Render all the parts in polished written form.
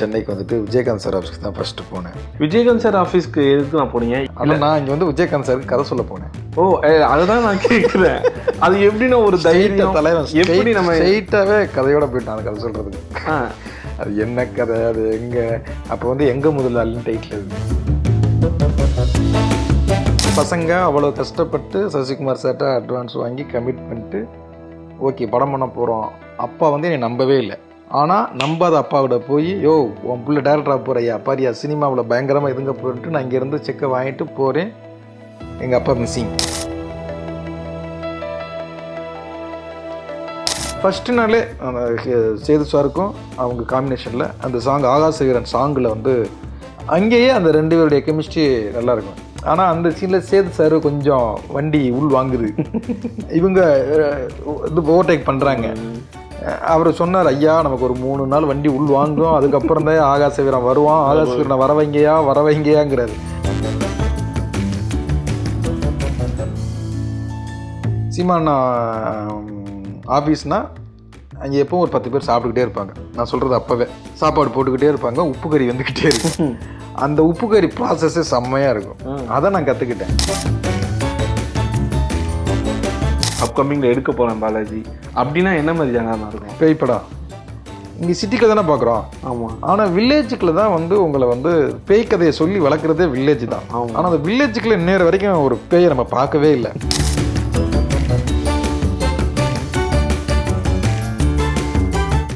சென்னைக்கு வந்துட்டு விஜயகாந்த் சார் ஆஃபீஸ்க்கு தான் ஃபஸ்ட்டு போனேன். விஜயகாந்த் சார் ஆஃபீஸ்க்கு எதுக்கு நான் போனீங்க? ஆனால் நான் இங்கே வந்து விஜயகாந்த் சாருக்கு கதை சொல்ல போனேன். ஓ, அதுதான் நான் கேட்குறேன். அது எப்படின்னா ஒரு தைரியம் தலைவன் எப்படி நம்ம ஸ்ட்ரெயிட்டாகவே கதையோட போயிட்டான் அந்த கதை சொல்கிறதுக்கு. அது என்ன கதை, அது எங்கே, அப்போ வந்து எங்கே முதலாளின்னு டைட்டில் இருக்கு. பசங்க அவ்வளோ கஷ்டப்பட்டு சசிகுமார் சார்ட்ட அட்வான்ஸ் வாங்கி கமிட் பண்ணிட்டு ஓகே படம் பண்ண போகிறோம். அப்பா வந்து என்னை நம்பவே இல்லை. ஆனால் நம்பாத அப்பாவோட போய் யோ உன் பிள்ளை டேரக்டராக போகிறையா பாரியா சினிமாவில் பயங்கரமாக இதுங்க போயிட்டு நான் இங்கேருந்து செக்கை வாங்கிட்டு போகிறேன். எங்கள் அப்பா மிஸ்ஸிங். ஃபஸ்ட்டு நாளே அந்த சேது சாருக்கும் அவங்க காம்பினேஷனில் அந்த சாங் ஆகாச வீரன் சாங்கில் வந்து அங்கேயே அந்த ரெண்டு பேருடைய கெமிஸ்ட்ரி நல்லாயிருக்கும். ஆனால் அந்த சீனில் சேது சார் கொஞ்சம் வண்டி உள் வாங்குது. இவங்க இது ஓவர்டேக் பண்ணுறாங்க. அவர் சொன்னார், ஐயா நமக்கு ஒரு 3 நாள் வண்டி உள் வாங்கும், அதுக்கப்புறம் தான் ஆகாச வீரன் வருவான், ஆகாச வீரனை வர வைங்கயாங்கிறாரு. சீமானா ஆஃபீஸ்னால் அங்கே எப்பவும் ஒரு 10 பேர் சாப்பிட்டுக்கிட்டே இருப்பாங்க. நான் சொல்கிறது அப்போவே சாப்பாடு போட்டுக்கிட்டே இருப்பாங்க, உப்பு கறி வந்துக்கிட்டே இருக்கும். அந்த உப்பு கறி ப்ராசஸ்ஸே செம்மையாக இருக்கும். அதை நான் கற்றுக்கிட்டேன். அப்கமிங்கில் எடுக்க போகிறேன் பாலாஜி அப்படின்னா என்ன மாதிரி ஜானமாக இருக்கும்? பேய் படம் இங்கே சிட்டிக்கில் தானே பார்க்குறோம். ஆமாம். ஆனால் வில்லேஜுக்குள்ள தான் வந்து உங்களை வந்து பேய் கதையை சொல்லி வளர்க்குறதே வில்லேஜ் தான். ஆனால் அந்த வில்லேஜுக்குள்ள இன்னொரு வரைக்கும் ஒரு பேயை நம்ம பார்க்கவே இல்லை.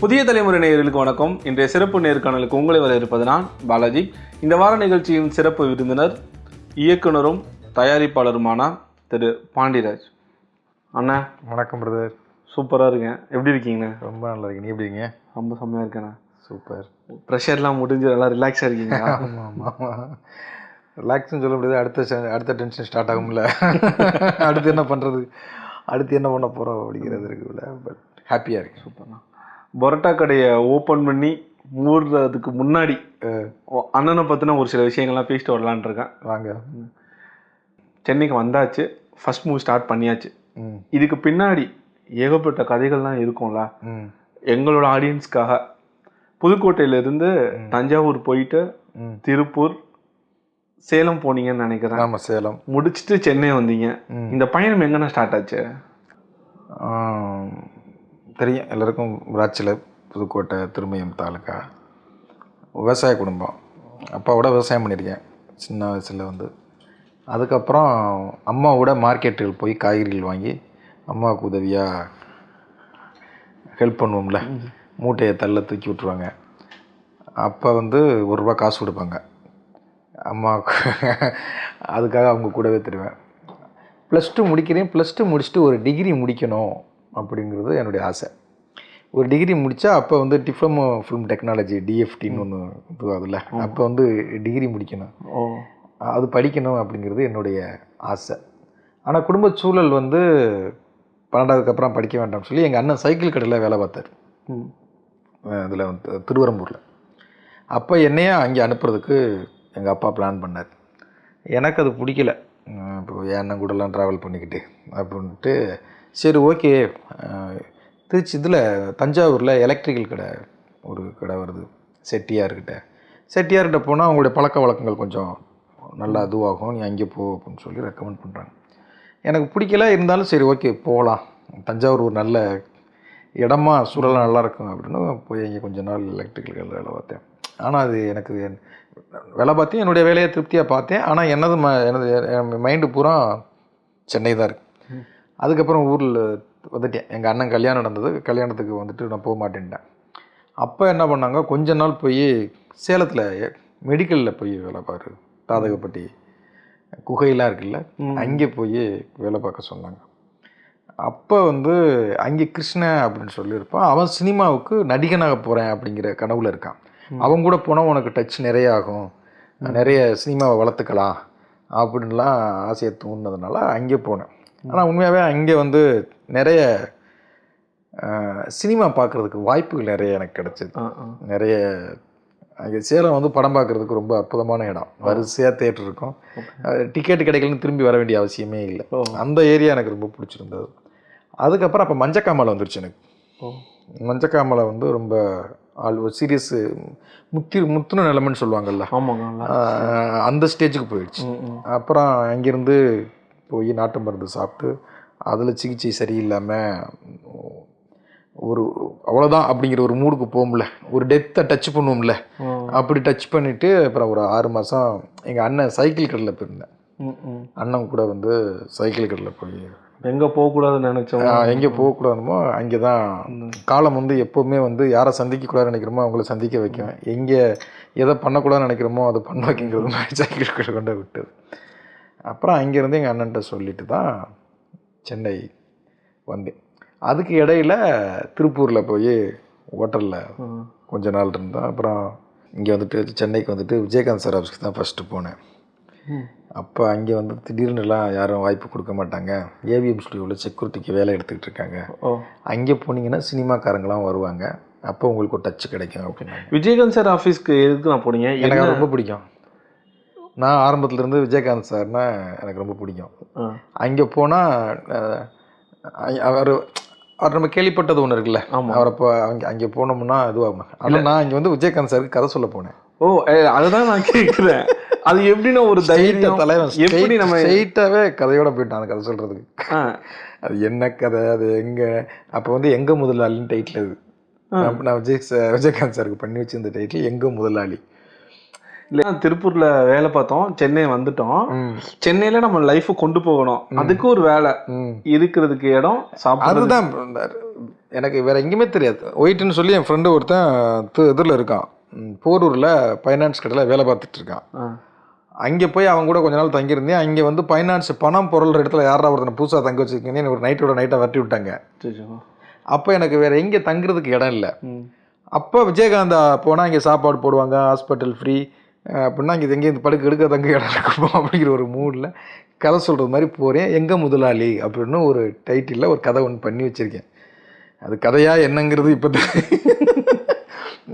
புதிய தலைமுறை நேயர்களுக்கு வணக்கம். இன்றைய சிறப்பு நேர்காணலுக்கு உங்களை வரவேற்பது நான் பாலாஜி. இந்த வார நிகழ்ச்சியின் சிறப்பு விருந்தினர் இயக்குனரும் தயாரிப்பாளருமான திரு பாண்டிராஜ். அண்ணா வணக்கம் பிரதர். சூப்பராக இருக்கேன். எப்படி இருக்கீங்கண்ணா? ரொம்ப நல்லா இருக்கீங்க. நீ எப்படி இருக்கீங்க? ரொம்ப செம்மையாக இருக்கேண்ணா. சூப்பர். ப்ரெஷர்லாம் முடிஞ்சு நல்லா ரிலாக்ஸாக இருக்கீங்க? ஆமாம், ரிலாக்ஸ்ன்னு சொல்ல முடியாது. அடுத்த டென்ஷன் ஸ்டார்ட் ஆகும்ல. அடுத்து என்ன பண்ணுறது, அடுத்து என்ன பண்ண போகிறோம் அப்படிங்கிறது இருக்குல்ல. பட் ஹாப்பியாக இருக்கு. சூப்பர்ண்ணா. பரோட்டா கடையை ஓப்பன் பண்ணி மூடுறதுக்கு முன்னாடி அண்ணனை பற்றின ஒரு சில விஷயங்கள்லாம் பேசிட்டு வரலான் இருக்கேன். வாங்க. சென்னைக்கு வந்தாச்சு, ஃபர்ஸ்ட் மூவ் ஸ்டார்ட் பண்ணியாச்சு. இதுக்கு பின்னாடி ஏகப்பட்ட கதைகள்லாம் இருக்கும்ல. எங்களோட ஆடியன்ஸ்க்காக புதுக்கோட்டையிலேருந்து தஞ்சாவூர் போயிட்டு திருப்பூர் சேலம் போனீங்கன்னு நினைக்கிறேன். ஆமாம், சேலம் முடிச்சுட்டு சென்னை வந்தீங்க. இந்த பயணம் எங்கன்னா ஸ்டார்ட் ஆச்சு? தெரியும் எல்லாருக்கும். விராட்சியில் புதுக்கோட்டை திருமயம் தாலுக்கா விவசாய குடும்பம். அப்பாவோட விவசாயம் பண்ணியிருக்கேன் சின்ன வயசில் வந்து. அதுக்கப்புறம் அம்மாவோட மார்க்கெட்டுகள் போய் காய்கறிகள் வாங்கி அம்மாவுக்கு உதவியாக ஹெல்ப் பண்ணுவோம்ல. மூட்டையை தள்ள தூக்கி விட்ருவாங்க. அப்போ வந்து ₹1 காசு கொடுப்பாங்க அம்மாவுக்கு. அதுக்காக அவங்க கூடவே தருவேன். +2 முடிக்கிறேன். +2 முடிச்சுட்டு ஒரு டிகிரி முடிக்கணும் அப்படிங்கிறது என்னுடைய ஆசை. ஒரு டிகிரி முடித்தா அப்போ வந்து டிப்ளமோ ஃபிலிம் டெக்னாலஜி DFTன்னு ஒன்று இதுவாகுதுல்ல, அப்போ வந்து டிகிரி முடிக்கணும், அது படிக்கணும் அப்படிங்கிறது என்னுடைய ஆசை. ஆனால் குடும்ப சூழல் வந்து 12வது அப்புறம் படிக்க வேண்டாம்னு சொல்லி எங்கள் அண்ணன் சைக்கிள் கடையில் வேலை பார்த்தார் இதில் வந்து திருவரம்பூரில். அப்போ என்னையே அங்கே அனுப்புறதுக்கு எங்கள் அப்பா பிளான் பண்ணார். எனக்கு அது பிடிக்கல. இப்போ என் அண்ணன் கூடலாம் ட்ராவல் பண்ணிக்கிட்டு அப்படின்ட்டு சரி ஓகே. திருச்சி இதில் தஞ்சாவூரில் எலக்ட்ரிக்கல் கடை ஒரு கடை வருது, செட்டியார்கிட்ட போனால் அவங்களுடைய பழக்க வழக்கங்கள் கொஞ்சம் நல்லா இதுவாகும், நீ அங்கே போ அப்படின்னு சொல்லி ரெக்கமெண்ட் பண்ணுறாங்க. எனக்கு பிடிக்கல, இருந்தாலும் சரி ஓகே போகலாம், தஞ்சாவூர் ஒரு நல்ல இடமா சூழலாம் நல்லாயிருக்கும் அப்படின்னு போய் அங்கே கொஞ்ச நாள் எலக்ட்ரிக்கல் வேலை பார்த்தேன். ஆனால் அது எனக்கு வேலை பார்த்தேன், என்னுடைய வேலையை திருப்தியாக பார்த்தேன். ஆனால் எனது மைண்டு பூரா சென்னை தான் இருக்குது. அதுக்கப்புறம் ஊரில் வந்துட்டேன். எங்கள் அண்ணன் கல்யாணம் நடந்தது, கல்யாணத்துக்கு வந்துட்டு நான் போக மாட்டேன்ட்டேன். அப்போ என்ன பண்ணாங்க, கொஞ்ச நாள் போய் சேலத்தில் மெடிக்கலில் போய் வேலை பாரு, தாதகப்பட்டி குகையெல்லாம் இருக்குல்ல, அங்கே போய் வேலை பார்க்க சொன்னாங்க. அப்போ வந்து அங்கே கிருஷ்ணன் அப்படின்னு சொல்லியிருப்பான். அவன் சினிமாவுக்கு நடிகனாக போகிறேன் அப்படிங்கிற கனவுல இருக்கான். அவன் கூட போனால் உனக்கு டச் நிறைய ஆகும், நிறைய சினிமாவை வளர்த்துக்கலாம் அப்படின்லாம் ஆசையை தூண்டினதுனால அங்கே போனேன். ஆனால் உண்மையாகவே அங்கே வந்து நிறைய சினிமா பார்க்குறதுக்கு வாய்ப்புகள் நிறைய எனக்கு கிடச்சிது. நிறைய அங்கே சேலம் வந்து படம் பார்க்குறதுக்கு ரொம்ப அற்புதமான இடம். வரிசையாக தேட்டர் இருக்கும், டிக்கெட்டு கிடைக்கலன்னு திரும்பி வர வேண்டிய அவசியமே இல்லை. அந்த ஏரியா எனக்கு ரொம்ப பிடிச்சிருந்தது. அதுக்கப்புறம் அப்போ மஞ்சக்காமலை வந்துருச்சு எனக்கு. மஞ்சக்காமலை வந்து ரொம்ப ஒரு சீரியஸ் முத்துன நிலைமைன்னு சொல்லுவாங்கல்ல, ஆமாங்க. அந்த ஸ்டேஜுக்கு போயிடுச்சு. அப்புறம் அங்கேருந்து போய் நாட்டு மருந்து சாப்பிட்டு அதில் சிகிச்சை சரியில்லாமல் ஒரு அவ்வளோதான் அப்படிங்கிற ஒரு மூடுக்கு போகும்ல, ஒரு டெத்தை டச் பண்ணுவோம்ல, அப்படி டச் பண்ணிவிட்டு அப்புறம் ஒரு 6 மாதம் எங்கள் அண்ணன் சைக்கிள் கடையில் போயிருந்தேன். அண்ணன் கூட வந்து சைக்கிள் கடையில் போய் எங்கே போகக்கூடாதுன்னு நினச்சோம், எங்கே போகக்கூடாதுமோ அங்கே தான் காலம் வந்து எப்போவுமே வந்து யாரை சந்திக்கக்கூடாதுன்னு நினைக்கிறோமோ அவங்கள சந்திக்க வைக்கும், எங்கே எதை பண்ணக்கூடாதுன்னு நினைக்கிறோமோ அதை பண்ண வைக்கிங்கிறது மாதிரி சைக்கிள் கடை கொண்டு விட்டது. அப்புறம் அங்கேருந்து எங்கள் அண்ணன்ட்ட சொல்லிட்டு தான் சென்னை வந்தேன். அதுக்கு இடையில் திருப்பூரில் போய் ஹோட்டலில் கொஞ்ச நாள் இருந்தேன். அப்புறம் இங்கே வந்துட்டு சென்னைக்கு வந்துட்டு விஜயகாந்த் சார் ஆஃபீஸ்க்கு தான் ஃபஸ்ட்டு போனேன். அப்போ அங்கே வந்து திடீர்னுலாம் யாரும் வாய்ப்பு கொடுக்க மாட்டாங்க, ஏவிஎம் ஸ்டுடியோவில் செக்யூரிட்டிக்கு வேலை எடுத்துக்கிட்டு இருக்காங்க, அங்கே போனீங்கன்னா சினிமாக்காரங்களாம் வருவாங்க, அப்போ உங்களுக்கு ஒரு டச்சு கிடைக்கும் அப்படின்னா. விஜயகாந்த் சார் ஆஃபீஸ்க்கு எதுக்கு நான் போனீங்க? எனக்கு ரொம்ப பிடிக்கும். நான் ஆரம்பத்துலேருந்து விஜயகாந்த் சார்னா எனக்கு ரொம்ப பிடிக்கும். அங்கே போனால் அவர் நம்ம கேள்விப்பட்டது ஒன்று இருக்குல்ல, அவரை இப்போ அங்கே போனோம்னா இதுவாகும். ஆனால் நான் இங்கே வந்து விஜயகாந்த் சாருக்கு கதை சொல்ல போனேன். அதுதான் நான் கேட்குறேன், அது எப்படின்னா ஒரு தைரியம் தலைவன் எப்படி நம்ம ஸ்ட்ரெயிட்டாகவே கதையோட போயிட்டான் அந்த கதை சொல்கிறதுக்கு. அது என்ன கதை, அது எங்கே, அப்போ வந்து எங்கே முதலாளின்னு டைட்டில். அது நான் விஜயகாந்த் சாருக்கு பண்ணி வச்சிருந்த டைட்டில் எங்கே முதலாளி. இல்லை, திருப்பூரில் வேலை பார்த்தோம், சென்னை வந்துட்டோம். சென்னையில் நம்ம லைஃப்பை கொண்டு போகணும், அதுக்கு ஒரு வேலை, இருக்கிறதுக்கு இடம், சாப்பிட்றது. அதுதான் எனக்கு வேறு எங்கேயுமே தெரியாது. ஒயிட்டுன்னு சொல்லி என் ஃப்ரெண்டு ஒருத்தன் இதில் இருக்கான், போரூரில் ஃபைனான்ஸ் கடையில் வேலை பார்த்துட்டு இருக்கான். அங்கே போய் அவங்க கூட கொஞ்ச நாள் தங்கியிருந்தேன். அங்கே வந்து ஃபைனான்ஸ் பணம் பொருள் இடத்துல யாரா ஒருத்தனை புதுசாக தங்க வச்சுருக்கீங்கன்னு ஒரு நைட்டாக வரட்டி விட்டாங்க. அப்போ எனக்கு வேறு எங்கே தங்குறதுக்கு இடம் இல்லை. அப்போ விஜயகாந்தா போனால் இங்கே சாப்பாடு போடுவாங்க, ஹாஸ்பிட்டல் ஃப்ரீ அப்படின்னா இங்கே எங்கேயும் படுக்க எடுக்க தங்க இடம் இருக்கும் அப்படிங்கிற ஒரு மூடில் கதை சொல்கிறது மாதிரி போகிறேன். எங்கே முதலாளி அப்படின்னு ஒரு டைட்டிலில் ஒரு கதை ஒன்று பண்ணி வச்சுருக்கேன். அது கதையாக என்னங்கிறது இப்போ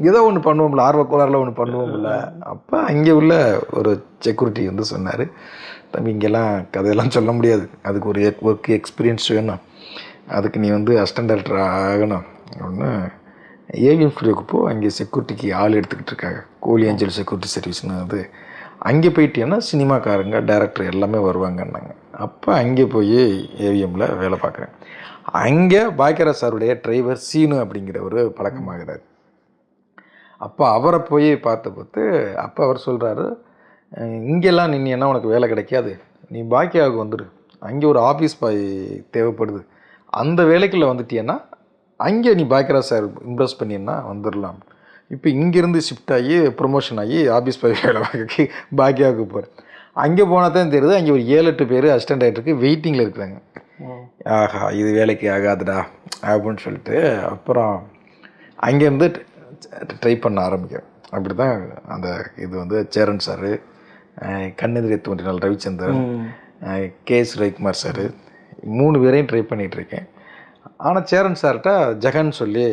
ஏதோ ஒன்று பண்ணுவோம்ல, ஆர்வக்கோளாறில் ஒன்று பண்ணுவோம்ல. அப்போ அங்கே உள்ள ஒரு செக்யூரிட்டி வந்து சொன்னார், தம்பி இங்கெல்லாம் கதையெல்லாம் சொல்ல முடியாது, அதுக்கு ஒரு ஒர்க் எக்ஸ்பீரியன்ஸ் வேணும், அதுக்கு நீ வந்து அசிஸ்டன்ட் டைரக்டர் ஆகணும் அப்படின்னு. ஏவிஎம் ஸ்டுடியோக்கு போ, அங்கே செக்யூரிட்டிக்கு ஆள் எடுத்துக்கிட்டு இருக்காங்க, கோலி ஏஞ்சல் செக்யூரிட்டி சர்வீஸ்னு. அது அங்கே போயிட்டேன்னா சினிமாக்காரங்க டைரக்டர் எல்லாமே வருவாங்கன்னாங்க. அப்போ அங்கே போய் ஏவிஎம்மில் வேலை பார்க்குறேன். அங்கே பாக்கியராஜ் சாருடைய டிரைவர் சீனு அப்படிங்கிற ஒரு பழக்கமாகிறார். அப்போ அவரை போய் பார்த்து அப்போ அவர் சொல்கிறாரு, இங்கெல்லாம் நின்னா உனக்கு வேலை கிடைக்காது, நீ பாக்கியாவுக்கு வந்துடு, அங்கே ஒரு ஆஃபீஸ் பாய் தேவைப்படுது, அந்த வேலைக்குள்ளே வந்துட்டியன்னா அங்கே நீ பாக்கியராஜ் சார் இம்ப்ரெஸ் பண்ணின்னா வந்துடலாம். இப்போ இங்கேருந்து ஷிஃப்ட் ஆகி ப்ரொமோஷன் ஆகி ஆஃபீஸ் பாய் வேலை பார்க்க பாக்கியாவுக்கு போகிறேன். அங்கே போனால் தான் தெரியுது, அங்கே ஒரு 7-8 பேர் அசிஸ்டன்ட் டைரக்டருக்கு வெயிட்டிங்கில் இருக்கிறாங்க. ஆஹா இது வேலைக்கு ஆகாதுடா அப்படின்னு சொல்லிட்டு அப்புறம் அங்கேருந்து ட்ரை பண்ண ஆரம்பிக்கிறேன். அப்படி தான் அந்த இது வந்து சேரன் சார், கண்ணெதிரே தோன்றினால் ரவிச்சந்திரன், கேஎஸ் ரவிக்குமார் சார், 3 பேரையும் ட்ரை பண்ணிகிட்ருக்கேன். ஆனால் சேரன் சார்கிட்ட ஜெகன் சொல்லி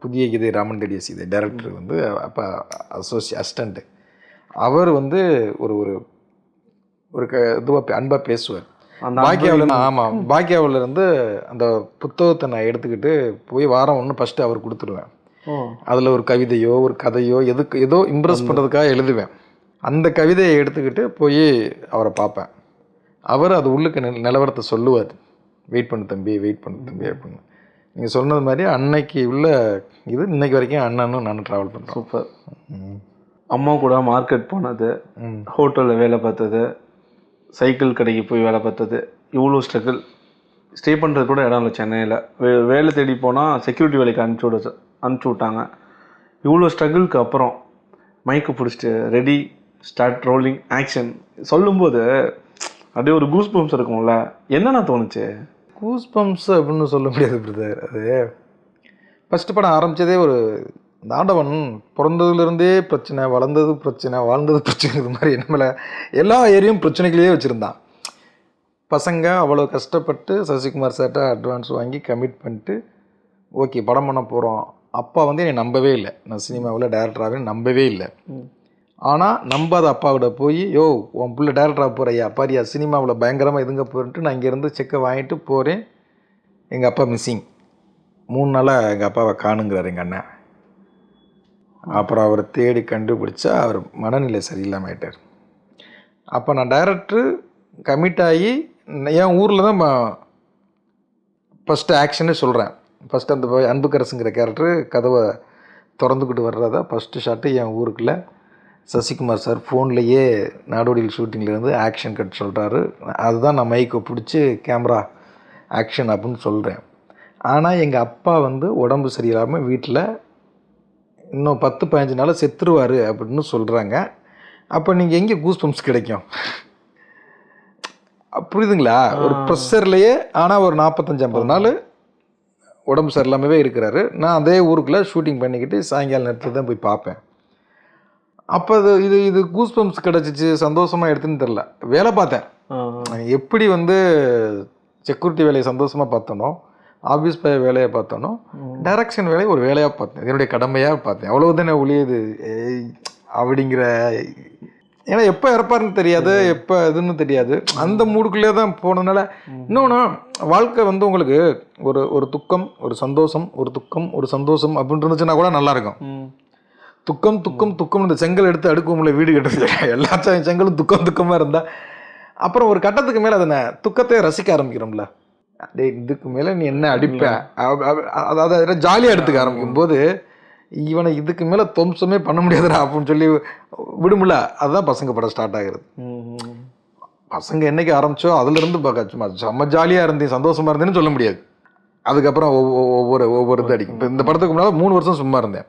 புதிய கீதை ராமன் தேடிய சீதை டைரக்டர் வந்து அப்போ அசிஸ்டண்ட்டு, அவர் வந்து ஒரு ஒரு ஒரு இதுவாக அன்பாக பேசுவார். பாக்கியாவில் ஆமாம், பாக்கியாவில் இருந்து அந்த புத்தகத்தை நான் எடுத்துக்கிட்டு போய் வாரம் ஒன்று ஃபஸ்ட்டு அவர் கொடுத்துருவேன். அதில் ஒரு கவிதையோ ஒரு கதையோ ஏதோ இம்ப்ரெஸ் பண்ணுறதுக்காக எழுதுவேன். அந்த கவிதையை எடுத்துக்கிட்டு போய் அவரை பார்ப்பேன். அவர் அது உள்ளுக்கு நிலவரத்தை சொல்லுவார், வெயிட் பண்ணு தம்பி அப்படின்னு. நீங்கள் சொன்னது மாதிரி அன்னைக்கு உள்ள இது இன்னைக்கு வரைக்கும் அண்ணனும் நானும் ட்ராவல் பண்ணுறோம். சூப்பர். அம்மா கூட மார்க்கெட் போனது, ஹோட்டலில் வேலை பார்த்தது, சைக்கிள் கடைக்கு போய் வேலை பார்த்தது, இவ்வளோ ஸ்ட்ரகிள், ஸ்டே பண்ணுறது கூட இடம் இல்லை சென்னையில். வேலை தேடி போனால் செக்யூரிட்டி வேலைக்கு அனுப்பிச்சி விட்டாங்க. இவ்வளோ ஸ்ட்ரகிளுக்கு அப்புறம் மைக்கு பிடிச்சிட்டு ரெடி ஸ்டார்ட் ரோலிங் ஆக்ஷன் சொல்லும்போது அப்படியே ஒரு கூஸ் பம்ப்ஸ் இருக்கும்ல, என்னென்ன தோணுச்சு? கூஸ் பம்ப்ஸ் அப்படின்னு சொல்ல முடியாது பிரதர். அது ஃபஸ்ட்டு படம் ஆரம்பித்ததே ஒரு இந்த ஆண்டவன் பிறந்ததுலேருந்தே பிரச்சனை, வளர்ந்தது பிரச்சனை, வாழ்ந்தது பிரச்சனை, இது மாதிரி நம்மளை எல்லா ஏரியும் பிரச்சனைகளையே வச்சுருந்தான். பசங்க அவ்வளோ கஷ்டப்பட்டு சசிகுமார் சார்ட்ட அட்வான்ஸ் வாங்கி கமிட் பண்ணிட்டு ஓகே படம் பண்ண போகிறோம். அப்பா வந்து என்னை நம்பவே இல்லை, நான் சினிமாவில் டைரக்டராகவே நம்பவே இல்லை. ஆனால் நம்பாத அப்பாவோட போய் உன் பிள்ளை டைரக்டராக போகிறையா பாரியா, சினிமாவில் பயங்கரமாக இதுங்க போயிட்டு நான் இங்கேருந்து செக்கை வாங்கிட்டு போகிறேன். எங்கள் அப்பா மிஸ்ஸிங், 3 நாளாக எங்கள் அப்பாவை காணுங்கிறார் எங்கள் அண்ணன். அப்புறம் அவரை தேடி கண்டுபிடிச்சா அவர் மனநிலை சரியில்லாமல் ஆயிட்டார். அப்போ நான் டைரக்டரு கமிட் ஆகி என் ஊரில் தான் ஃபஸ்ட்டு ஆக்ஷனே சொல்கிறேன். ஃபஸ்ட்டு அந்த அன்புக்கரசுங்கிற கேரக்டரு கதவை திறந்துக்கிட்டு வர்றதா ஃபஸ்ட்டு ஷாட்டு என் ஊருக்குள்ள சசிகுமார் சார் ஃபோன்லேயே நாடோடியில் ஷூட்டிங்லேருந்து ஆக்ஷன் கட் சொல்கிறாரு. அதுதான் நான் மைக்கை பிடிச்சி கேமரா ஆக்ஷன் அப்படின்னு சொல்கிறேன். ஆனால் எங்கள் அப்பா உடம்பு சரியில்லாமல் வீட்டில் இன்னும் 10-15 நாள் செத்துருவார் அப்படின்னு சொல்கிறாங்க. அப்போ நீங்கள் எங்கே கூஸ் பம்ப்ஸ் கிடைக்கும்? புரியுதுங்களா? ஒரு ப்ரெஷர்லேயே ஆனால் ஒரு 45-50 நாள் உடம்பு சரியில்லாமவே இருக்கிறாரு. நான் அதே ஊருக்குள்ளே ஷூட்டிங் பண்ணிக்கிட்டு சாயங்கால நேரத்தில் தான் போய் பார்ப்பேன். அப்போ இது கூஸ் பம்ப்ஸ் கிடச்சிச்சு, சந்தோஷமாக எடுத்துன்னு தெரில. வேலை பார்த்தேன். எப்படி செக்யூரிட்டி வேலையை சந்தோஷமாக பார்த்தனோ, ஆஃபீஸ் போய் வேலையை பார்த்தனோ, டைரக்ஷன் வேலையை ஒரு வேலையாக பார்த்தேன். என்னுடைய கடமையாக பார்த்தேன். அவ்வளோதானே ஒழியுது அப்படிங்கிற. ஏன்னா எப்போ இறப்பாருன்னு தெரியாது, எப்போ இதுன்னு தெரியாது. அந்த மூடுக்குள்ளே தான் போனதுனால. இன்னொன்று, வாழ்க்கை உங்களுக்கு ஒரு துக்கம், ஒரு சந்தோஷம், ஒரு துக்கம், ஒரு சந்தோஷம் அப்படின்னு இருந்துச்சுன்னா கூட நல்லாயிருக்கும். துக்கம் துக்கம் துக்கம் இந்த செங்கல் எடுத்து அடுக்கும்ல வீடு கட்டுறது, எல்லா செங்கலும் துக்கமாக இருந்தால் அப்புறம் ஒரு கட்டத்துக்கு மேலே அதை துக்கத்தை ரசிக்க ஆரம்பிக்கிறோம்ல. டே இதுக்கு மேலே நீ என்ன அடிப்ப, அதாவது ஜாலியாக எடுத்துக்க ஆரம்பிக்கும் போது இவனை இதுக்கு மேலே தொம்சமே பண்ண முடியாதுடா அப்படின்னு சொல்லி விடுமுல. அதுதான் பசங்க படம் ஸ்டார்ட் ஆகுறது. பசங்க என்னைக்கு ஆரம்பிச்சோ அதுலேருந்து சும்மா செம்ம ஜாலியாக இருந்தேன், சந்தோஷமாக இருந்தேன்னு சொல்ல முடியாது. அதுக்கப்புறம் ஒவ்வொரு இது அடிக்கும். இப்போ இந்த படத்துக்கு முன்னால் 3 வருஷம் சும்மா இருந்தேன்.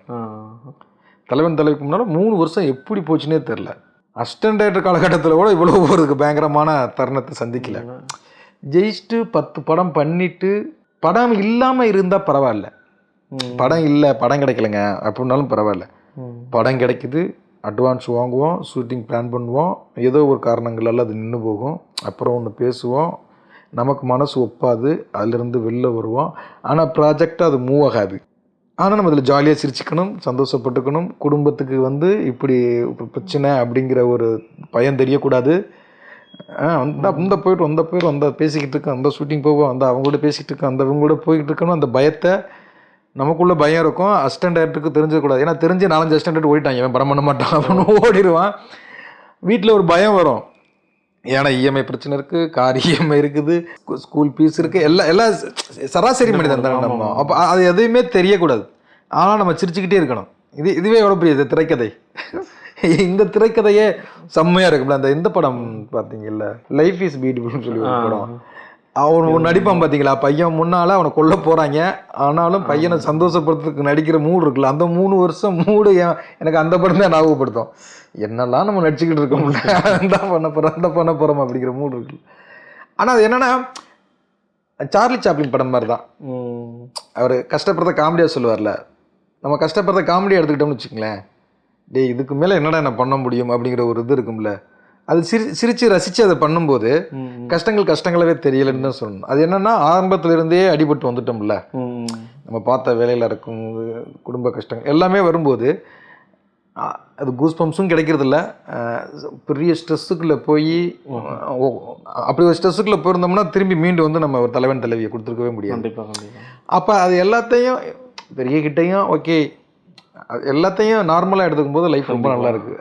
தலைவன் தலைவிக்கு முன்னால் 3 வருஷம் எப்படி போச்சுன்னே தெரில. அசிஸ்டன்ட் டைரக்டர் காலகட்டத்தில் கூட இவ்வளோ ஒரு பயங்கரமான தருணத்தை சந்திக்கல. ஜெயிச்சுட்டு 10 படம் பண்ணிட்டு படம் இல்லாமல் இருந்தால் பரவாயில்ல. படம் இல்லை, படம் கிடைக்கலங்க அப்படின்னாலும் பரவாயில்ல. படம் கிடைக்குது, அட்வான்ஸ் வாங்குவோம், ஷூட்டிங் பிளான் பண்ணுவோம், ஏதோ ஒரு காரணங்களால் அது நின்று போகும். அப்புறம் ஒன்று பேசுவோம், நமக்கு மனசு ஒப்பாது, அதிலிருந்து வெளில வருவோம். ஆனால் ப்ராஜெக்ட் அது மூவ் ஆகாது. ஆனால் நம்ம அதில் ஜாலியாக சிரிச்சுக்கணும், சந்தோஷப்பட்டுக்கணும். குடும்பத்துக்கு இப்படி பிரச்சனை அப்படிங்கிற ஒரு பயம் தெரியக்கூடாது. இந்த போயிட்டு பேசிக்கிட்டு இருக்கோம், அந்த ஷூட்டிங் போவோம், அவங்களோட பேசிகிட்டு இருக்கோம், அவங்களோட போய்கிட்டு இருக்கணும். அந்த பயத்தை நமக்குள்ளே பயம் இருக்கும். அசிஸ்டன்ட் டைரக்டருக்கு தெரிஞ்சக்கூடாது. ஏன்னா தெரிஞ்சு 4-5 அசிஸ்டன்ட் டைரக்டர் ஓடிட்டாங்க, இவன் படம் பண்ண மாட்டான் அப்படின்னு ஓடிடுவான். வீட்டில் ஒரு பயம் வரும். ஏன்னா இஎம்ஐ பிரச்சனை இருக்குது, கார் இஎம்ஐ இருக்குது, ஸ்கூல் ஃபீஸ் இருக்குது, எல்லாம் சராசரி மனிதன் தானே நம்ம. அப்போ அது எதுவுமே தெரியக்கூடாது. ஆனால் நம்ம சிரிச்சுக்கிட்டே இருக்கணும். இதுவே எவ்வளோ பெரிய திரைக்கதை. இந்த திரைக்கதையே செம்மையாக இருக்குல்ல. இந்த படம் பார்த்தீங்கல்ல, லைஃப் இஸ் பியூட்டிஃபுல்னு சொல்லி ஒரு படம். அவன் நடிப்பான் பார்த்தீங்களா, பையன் முன்னால் அவனை கொல்ல போகிறாங்க, ஆனாலும் பையனை சந்தோஷப்படுறதுக்கு நடிக்கிற மூடு இருக்குல்ல, அந்த 3 வருஷம் மூடு எனக்கு அந்த படம் தான் ஞாபகப்படுத்தும். என்னெல்லாம் நம்ம நடிச்சுக்கிட்டு இருக்கோம்ல, அந்த பண்ண போகிறோம் அப்படிங்கிற மூடு இருக்குல்ல. ஆனால் அது என்னென்னா சார்லி சாப்ளின் படம் மாதிரி தான். அவர் கஷ்டப்படுறத காமெடியாக சொல்லுவார்ல, நம்ம கஷ்டப்படுறத காமெடியாக எடுத்துக்கிட்டோம்னு வச்சுக்கங்களேன், டே இதுக்கு மேலே என்னடா என்ன பண்ண முடியும் அப்படிங்கிற ஒரு இது இருக்கும்ல. அது சிரித்து ரசித்து அதை பண்ணும்போது கஷ்டங்களாவே தெரியலைன்னு தான் சொல்லணும். அது என்னென்னா ஆரம்பத்திலிருந்தே அடிபட்டு வந்துட்டோம்ல, நம்ம பார்த்த வேலையில் இருக்கும் குடும்ப கஷ்டங்கள் எல்லாமே வரும்போது அது கூஸ் பம்ப்ஸும் கிடைக்கிறதில்ல. பெரிய ஸ்ட்ரெஸ்ஸுக்குள்ளே போய் அப்படி ஒரு ஸ்ட்ரெஸ்ஸுக்குள்ளே போயிருந்தோம்னா திரும்பி மீண்டு நம்ம ஒரு தலைவன் தலைவியை கொடுத்துருக்கவே முடியாது. அப்போ அது எல்லாத்தையும் பெரியகிட்டையும் ஓகே, எல்லாத்தையும் நார்மலாக எடுத்துக்கும் போது லைஃப் ரொம்ப நல்லா இருக்கு.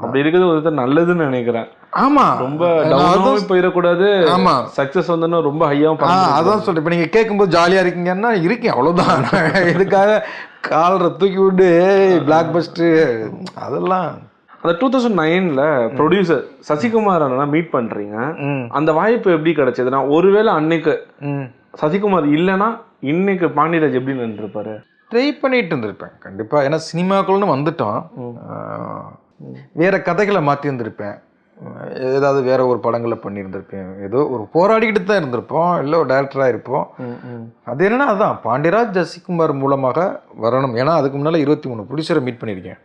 அப்படி இருக்கிறது ஒரு நல்லதுன்னு நினைக்கிறேன். ஆமா, ரொம்ப போயிடக்கூடாது. ஆமா, சக்சஸ் வந்து ரொம்ப ஹையாகவும். அதான் சொல்றேன். இப்போ நீங்க கேட்கும்போது ஜாலியா இருக்கீங்கன்னா இருக்கேன், அவ்வளவுதான். இதுக்காக காலரை தூக்கி விட்டு பிளாக் பஸ்டர் அதெல்லாம். அந்த 2009ல ப்ரொடியூசர் சசிகுமார் மீட் பண்றீங்க. அந்த வாய்ப்பு எப்படி கிடைச்சதுன்னா, ஒருவேளை அன்னைக்கு சசிகுமார் இல்லைன்னா இன்னைக்கு பாண்டியராஜ் எப்படி நின்றுருப்பாரு? ட்ரை பண்ணிட்டு இருந்திருப்பேன் கண்டிப்பாக. ஏன்னா சினிமாக்குள்ளன்னு வந்துட்டோம், வேறு கதைகளை மாற்றி இருந்திருப்பேன், ஏதாவது வேற ஒரு படங்களை பண்ணியிருந்திருப்பேன், ஏதோ ஒரு போராடிக்கிட்டு தான் இருந்திருப்போம், இல்லை ஒரு டைரக்டராக இருப்போம். அது என்னென்னா அதுதான் பாண்டியராஜ் சசிகுமார் மூலமாக வரணும். ஏன்னா அதுக்கு முன்னால் 23 ப்ரொடியூசரை மீட் பண்ணியிருக்கேன்.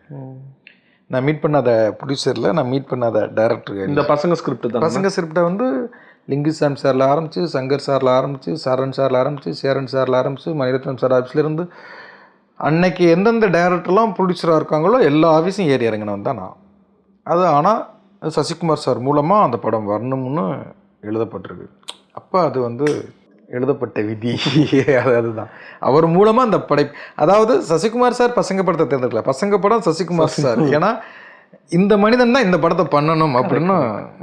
நான் மீட் பண்ணாத ப்ரொடியூசரில் நான் மீட் பண்ணாத டைரக்டர். இந்த பசங்க ஸ்கிரிப்டை லிங்குசாமி சாரில் ஆரம்பித்து, சங்கர் சாரில் ஆரம்பித்து, சரண் சாரில் ஆரம்பித்து, சேரன் சாரில் ஆரம்பித்து, மணிரத்னம் சார் ஆஃபீஸ்லேருந்து அன்னைக்கு எந்தெந்த டைரக்டர்லாம் ப்ரொடியூசராக இருக்காங்களோ எல்லா ஆஃபீஸும் ஏறி இறங்கினவன் தான் நான். அது ஆனால் சசிகுமார் சார் மூலமாக அந்த படம் வரணும்னு எழுதப்பட்டிருக்கு. அப்போ அது எழுதப்பட்ட விதி. அதுதான் அவர் மூலமாக அந்த படைப்பு. அதாவது சசிகுமார் சார் பசங்க படத்தை தேர்ந்தெடுக்கல, பசங்க படம் சசிகுமார் சார். ஏன்னா இந்த மனிதன் தான் இந்த படத்தை பண்ணணும் அப்படின்னு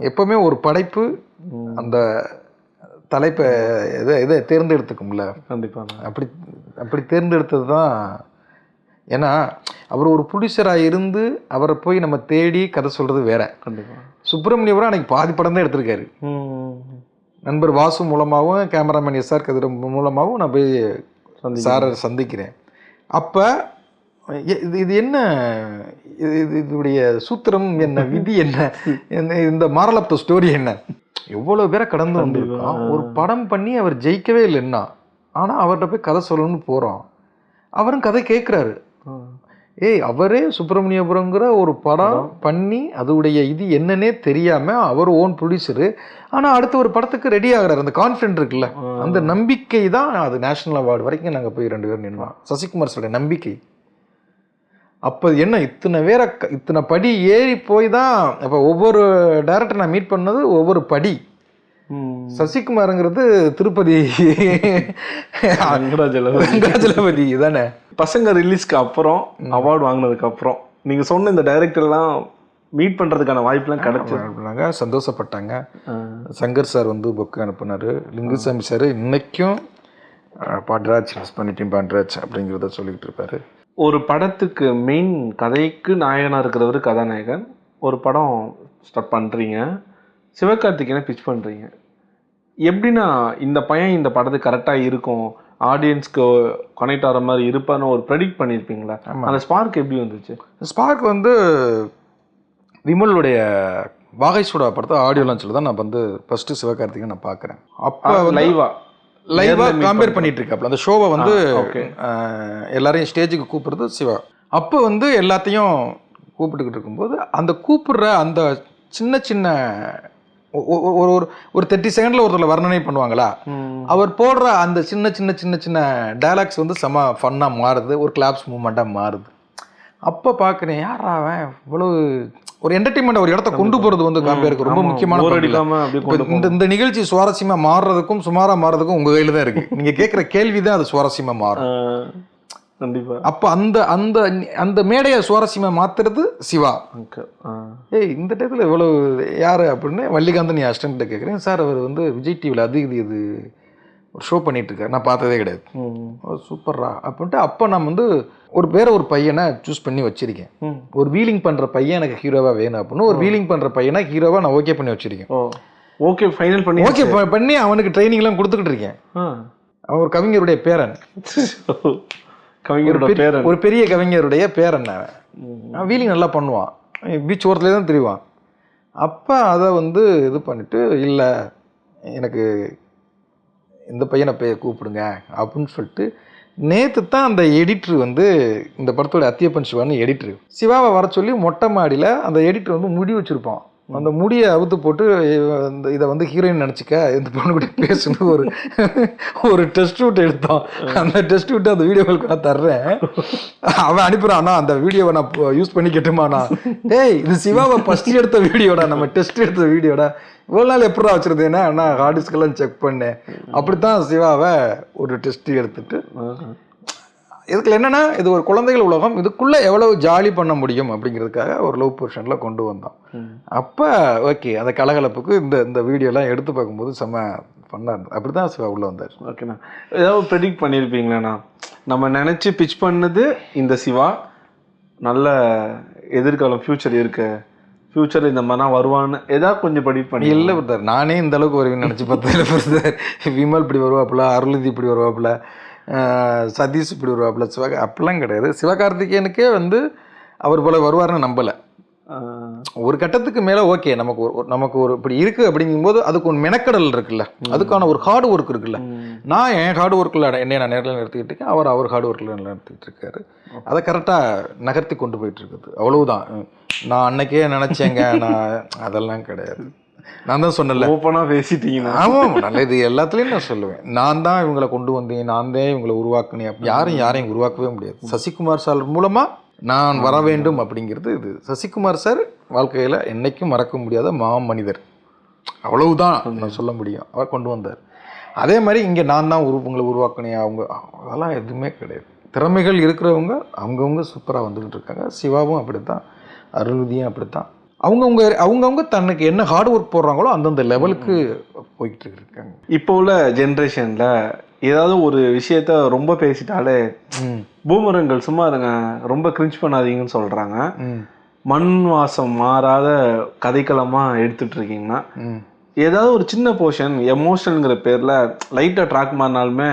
எப்பவுமே ஒரு படைப்பு அந்த தலைப்பை எதை தேர்ந்தெடுத்துக்கும்ல. கண்டிப்பாக. அப்படி தேர்ந்தெடுத்தது தான். ஏன்னா அவர் ஒரு ப்ரொடியூசராக இருந்து அவரை போய் நம்ம தேடி கதை சொல்கிறது வேற. கண்டிப்பாக. சுப்பிரமணியபுரம் அன்னைக்கு பாதி படம் தான் எடுத்திருக்காரு. நண்பர் வாசு மூலமாகவும் கேமராமேன் எஸ்ஆர் கதிர மூலமாகவும் நான் போய் சாரை சந்திக்கிறேன். அப்போ இது என்ன, இதனுடைய சூத்திரம் என்ன, விதி என்ன, இந்த மாரல் ஆஃப் த ஸ்டோரி என்ன? எவ்வளோ பேரை கடந்து வந்திருக்கோம். ஒரு படம் பண்ணி அவர் ஜெயிக்கவே இல்லைன்னா, ஆனால் அவர்கிட்ட போய் கதை சொல்லணும்னு போகிறோம். அவரும் கதை கேட்குறாரு. அவரே சுப்பிரமணியபுரங்கிற ஒரு படம் பண்ணி அதோடைய இது என்னன்னே தெரியாமல் அவர் ஓன் ப்ரொடியூசரு, ஆனால் அடுத்த ஒரு படத்துக்கு ரெடி ஆகிறார். அந்த கான்ஃபிடென்ட் இருக்குல்ல, அந்த நம்பிக்கை தான் அது நேஷனல் அவார்டு வரைக்கும் நாங்கள் போய் 2 பேரும் நின்னோம். சசிகுமார் சாருடைய நம்பிக்கை. அப்போ என்ன இத்தனை படி ஏறி போய் தான். அப்போ ஒவ்வொரு டைரக்டர் நான் மீட் பண்ணது ஒவ்வொரு படி. சசிகுமாருங்கிறது திருப்பதி வெங்கடாஜலபதி தானே. பசங்க ரிலீஸ்க்கு அப்புறம் அவார்டு வாங்கினதுக்கு அப்புறம் நீங்கள் சொன்ன இந்த டைரக்டர்லாம் மீட் பண்ணுறதுக்கான வாய்ப்புலாம் கிடைச்சாங்க. சந்தோஷப்பட்டாங்க. சங்கர் சார் வந்து புக்கு அனுப்புனார். லிங்குசாமி சார் இன்னைக்கும் பாட்ராஜ் மிஸ் பண்ணிட்டேன் பாட்ராஜ் அப்படிங்கிறத சொல்லிக்கிட்டு இருப்பாரு. ஒரு படத்துக்கு மெயின் கதைக்கு நாயகனாக இருக்கிறவர் கதாநாயகன். ஒரு படம் ஸ்டார்ட் பண்ணுறீங்க, சிவகார்த்திகேயனை பிச் பண்ணுறீங்க. எப்படின்னா இந்த பையன் இந்த படத்துக்கு கரெக்டாக இருக்கும், ஆடியன்ஸ்க்கு கனெக்ட் ஆகிற மாதிரி இருப்பான்னு ஒரு ப்ரெடிக்ட் பண்ணியிருப்பீங்களா? அந்த ஸ்பார்க் எப்படி வந்துச்சு? ஸ்பார்க் வந்து விமலுடைய வாகை சூடா படத்தை ஆடியோ லான்ச்சில் தான் நான் வந்து ஃபஸ்ட்டு சிவகார்த்திகேயனை நான் பார்க்குறேன். அப்போ லைவாக கம்பேர் பண்ணிட்டு இருக்காப்புல. அந்த ஷோவை வந்து எல்லாரையும் ஸ்டேஜுக்கு கூப்பிடுறது சிவா. அப்போ வந்து எல்லாத்தையும் கூப்பிட்டுக்கிட்டு இருக்கும்போது அந்த கூப்பிடுற அந்த சின்ன சின்ன ஒரு 30 செகண்டில் ஒருத்தர் வர்ணனை பண்ணுவாங்களா, அவர் போடுற அந்த சின்ன சின்ன சின்ன சின்ன டைலாக்ஸ் வந்து செம ஃபன்னாக மாறுது, ஒரு கிளாப்ஸ் மூமெண்ட்டாக மாறுது. அப்போ பார்க்குறேன், யார் அவன் இவ்வளவு ஒரு என்டர்டைன்மெண்ட் ஒரு இடத்த கொண்டு போகிறது வந்து காம்பியருக்கு ரொம்ப முக்கியமான. இந்த நிகழ்ச்சி சுவாரஸ்யமாக மாறுறதுக்கும் சுமாராக மாறுறதுக்கும் உங்கள் கையில் தான் இருக்குது. நீங்கள் கேட்குற கேள்வி தான் அது சுவாரஸ்யமாக மாறும். கண்டிப்பா. அப்போ அந்த அந்த அந்த மேடையை சுவாரஸ்யமாக மாற்றுறது சிவா. இந்த டயத்தில் இவ்வளோ யார் அப்படின்னு வள்ளிகாந்தன் நீ அசிஸ்டன்ட்ட கேட்குறேன். சார் அவர் வந்து விஜய் டிவியில் இது ஒரு ஷோ பண்ணிட்டு இருக்காரு, நான் பார்த்ததே கிடையாது. சூப்பர்ரா அப்படின்ட்டு. அப்போ நான் வந்து ஒரு பையனை சூஸ் பண்ணி வச்சிருக்கேன். ஒரு வீலிங் பண்ணுற பையன் எனக்கு ஹீரோவாக வேணும் அப்படின்னு ஒரு வீலிங் பண்ணுற பையனை ஹீரோவாக நான் ஓகே பண்ணி வச்சிருக்கேன். ஓகே பண்ணி அவனுக்கு ட்ரைனிங்லாம் கொடுத்துக்கிட்டு இருக்கேன். அவன் ஒரு கவிஞருடைய பேரன், ஒரு பெரிய கவிஞருடைய பேரன். அவன் வீலிங் நல்லா பண்ணுவான், பீச் ஓரத்துலேயே தான் தெரிவான். அப்போ அதை வந்து இது பண்ணிட்டு, இல்லை எனக்கு இந்த பையனை கூப்பிடுங்க அப்படின்னு சொல்லிட்டு நேற்று தான் அந்த எடிட்ரு வந்து இந்த படத்தோட அத்தியப்பன் சிவான்னு எடிட்ரு சிவாவை வர சொல்லி மொட்டை மாடியில் அந்த எடிட்ரு வந்து முடி வச்சுருப்பான். அந்த முடியை அவுத்து போட்டு இதை வந்து ஹீரோயின் நினச்சிக்க இந்த பொண்ணு கூட பேசணும் ஒரு டெஸ்ட் ஷூட் எடுத்தான். அந்த டெஸ்ட் ஷூட்டு அந்த வீடியோவுக்கு நான் தர்றேன், அவன் அனுப்புகிறான்னா அந்த வீடியோவை நான் யூஸ் பண்ணி கேட்டுமாண்ணா. இது சிவாவை ஃபஸ்ட் எடுத்த வீடியோடா, நம்ம டெஸ்ட் எடுத்த வீடியோடா, இவ்வளோ நாள் எப்படா வச்சுருந்தேன்னா நான் ஹார்ட் டிஸ்கெல்லாம் செக் பண்ணேன். அப்படித்தான் சிவாவை ஒரு டெஸ்ட் எடுத்துட்டு இதுக்குள்ள என்னென்னா இது ஒரு குழந்தைகள் உலகம், இதுக்குள்ளே எவ்வளவு ஜாலி பண்ண முடியும் அப்படிங்கிறதுக்காக ஒரு லவ் போர்ஷனில் கொண்டு வந்தோம். அப்போ ஓகே அந்த கலகலப்புக்கு இந்த வீடியோலாம் எடுத்து பார்க்கும்போது செம்ம ஃபன்னாக இருந்தது. அப்படி தான் சிவா உள்ளே வந்தார். ஓகேண்ணா, ஏதாவது ப்ரெடிக்ட் பண்ணியிருப்பீங்களாண்ணா? நம்ம நினச்சி பிச் பண்ணது இந்த சிவா நல்ல எதிர்காலம் ஃப்யூச்சர் இருக்கு, ஃப்யூச்சர் இந்த மாதிரிலாம் வருவான்னு ஏதாவது கொஞ்சம் ப்ரெடிக்ட் பண்ணி? இல்லை பிரதர், நானே இந்த அளவுக்கு வருவேன்னு நினச்சி பார்த்ததில்ல பிரதர். விமல் இப்படி வருவாப்புல, அருள்நிதி இப்படி வருவாப்புல, சதீஷ் இப்படி வருவாப்புல, அப்படிலாம் கிடையாது. சிவகார்த்திகேயனுக்கே வந்து அவர் போல வருவார்னு நம்பலை. ஒரு கட்டத்துக்கு மேலே ஓகே நமக்கு ஒரு இப்படி இருக்குது அப்படிங்கும்போது அதுக்கு ஒரு மெனக்கடல் இருக்குல்ல, அதுக்கான ஒரு ஹார்ட் ஒர்க் இருக்குல்ல. நான் என் ஹார்ட் ஒர்க்கில் என்னைய நான் நேரில் நிறுத்திக்கிட்டு இருக்கேன், அவர் ஹார்ட் ஒர்க்கில் நிறுத்திக்கிட்டு இருக்காரு. அதை கரெக்டாக நகர்த்தி கொண்டு போயிட்டு இருக்குது, அவ்வளவுதான். நான் அன்னைக்கே நினச்சேங்க, நான் அதெல்லாம் கிடையாது. நான் தான் சொன்னல, ஓப்பனாக பேசிட்டீங்கன்னா. ஆமாம், நல்ல இது எல்லாத்துலேயும் நான் சொல்லுவேன், நான் தான் இவங்களை கொண்டு வந்தேன், நான் தான் இவங்களை உருவாக்குனேன். யாரையும் உருவாக்கவே முடியாது. சசிகுமார் சார் மூலமாக நான் வர வேண்டும் அப்படிங்கிறது இது. சசிகுமார் சார் வாழ்க்கையில் என்றைக்கும் மறக்க முடியாத மனிதர், அவ்வளவுதான் நான் சொல்ல முடியும். அவர் கொண்டு வந்தார். அதே மாதிரி இங்கே நான் தான் உங்களை உருவாக்கினேன் அவங்க, அதெல்லாம் எதுவுமே கிடையாது. திறமைகள் இருக்கிறவங்க அவங்கவுங்க சூப்பராக வந்துக்கிட்டு இருக்காங்க. சிவாவும் அப்படி தான், அருள்விதியும் அப்படி தான். அவங்கவுங்க தனக்கு என்ன ஹார்ட் ஒர்க் போடுறாங்களோ அந்தந்த லெவலுக்கு போய்கிட்டு இருக்காங்க. இப்போ உள்ள ஜென்ரேஷனில் ஏதாவது ஒரு விஷயத்த ரொம்ப பேசிட்டாலே பூமரங்கள் சும்மா இருங்க, ரொம்ப கிரிஞ்ச் பண்ணாதீங்கன்னு சொல்கிறாங்க. மண் வாசம் மாறாத கதைக்களமாக எடுத்துட்டு இருக்கீங்கன்னா, ஏதாவது ஒரு சின்ன போர்ஷன் எமோஷனுங்கிற பேரில் லைட்டாக ட்ராக் மாறினாலுமே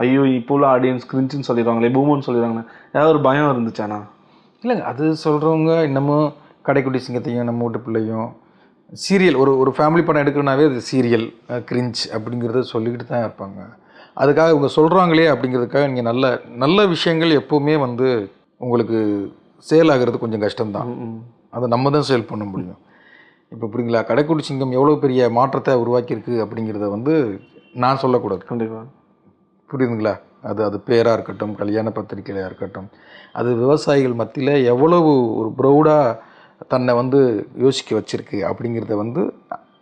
ஐயோ இப்போ உள்ள ஆடியன்ஸ் கிரிஞ்சுன்னு சொல்லிடுவாங்களே, பூமர்னு சொல்லிடுவாங்க, ஏதாவது ஒரு பயம் இருந்துச்சாண்ணா? இல்லைங்க, அது சொல்கிறவங்க இன்னமும் கடைக்குட்டி சிங்கத்தையும் நம்ம வீட்டு பிள்ளையும் சீரியல் ஒரு ஃபேமிலி படம் எடுக்கணுன்னாவே அது சீரியல் கிரிஞ்ச் அப்படிங்கிறத சொல்லிக்கிட்டு தான் இருப்பாங்க. அதுக்காக இவங்க சொல்கிறாங்களே அப்படிங்கிறதுக்காக நீங்கள் நல்ல நல்ல விஷயங்கள் எப்போவுமே வந்து உங்களுக்கு சேல் ஆகிறது கொஞ்சம் கஷ்டம்தான். அதை நம்ம தான் சேல் பண்ண முடியும். இப்போ புரியுங்களா, கடைக்குட்டி சிங்கம் எவ்வளோ பெரிய மாற்றத்தை உருவாக்கியிருக்கு அப்படிங்கிறத வந்து நான் சொல்லக்கூடாது. கண்டிப்பாக புரியுதுங்களா? அது பேராக இருக்கட்டும், கல்யாண பத்திரிகையாக இருக்கட்டும், அது விவசாயிகள் மத்தியில் எவ்வளவு ஒரு ப்ரௌடாக தன்னை வந்து யோசிக்க வச்சுருக்கு அப்படிங்கிறத வந்து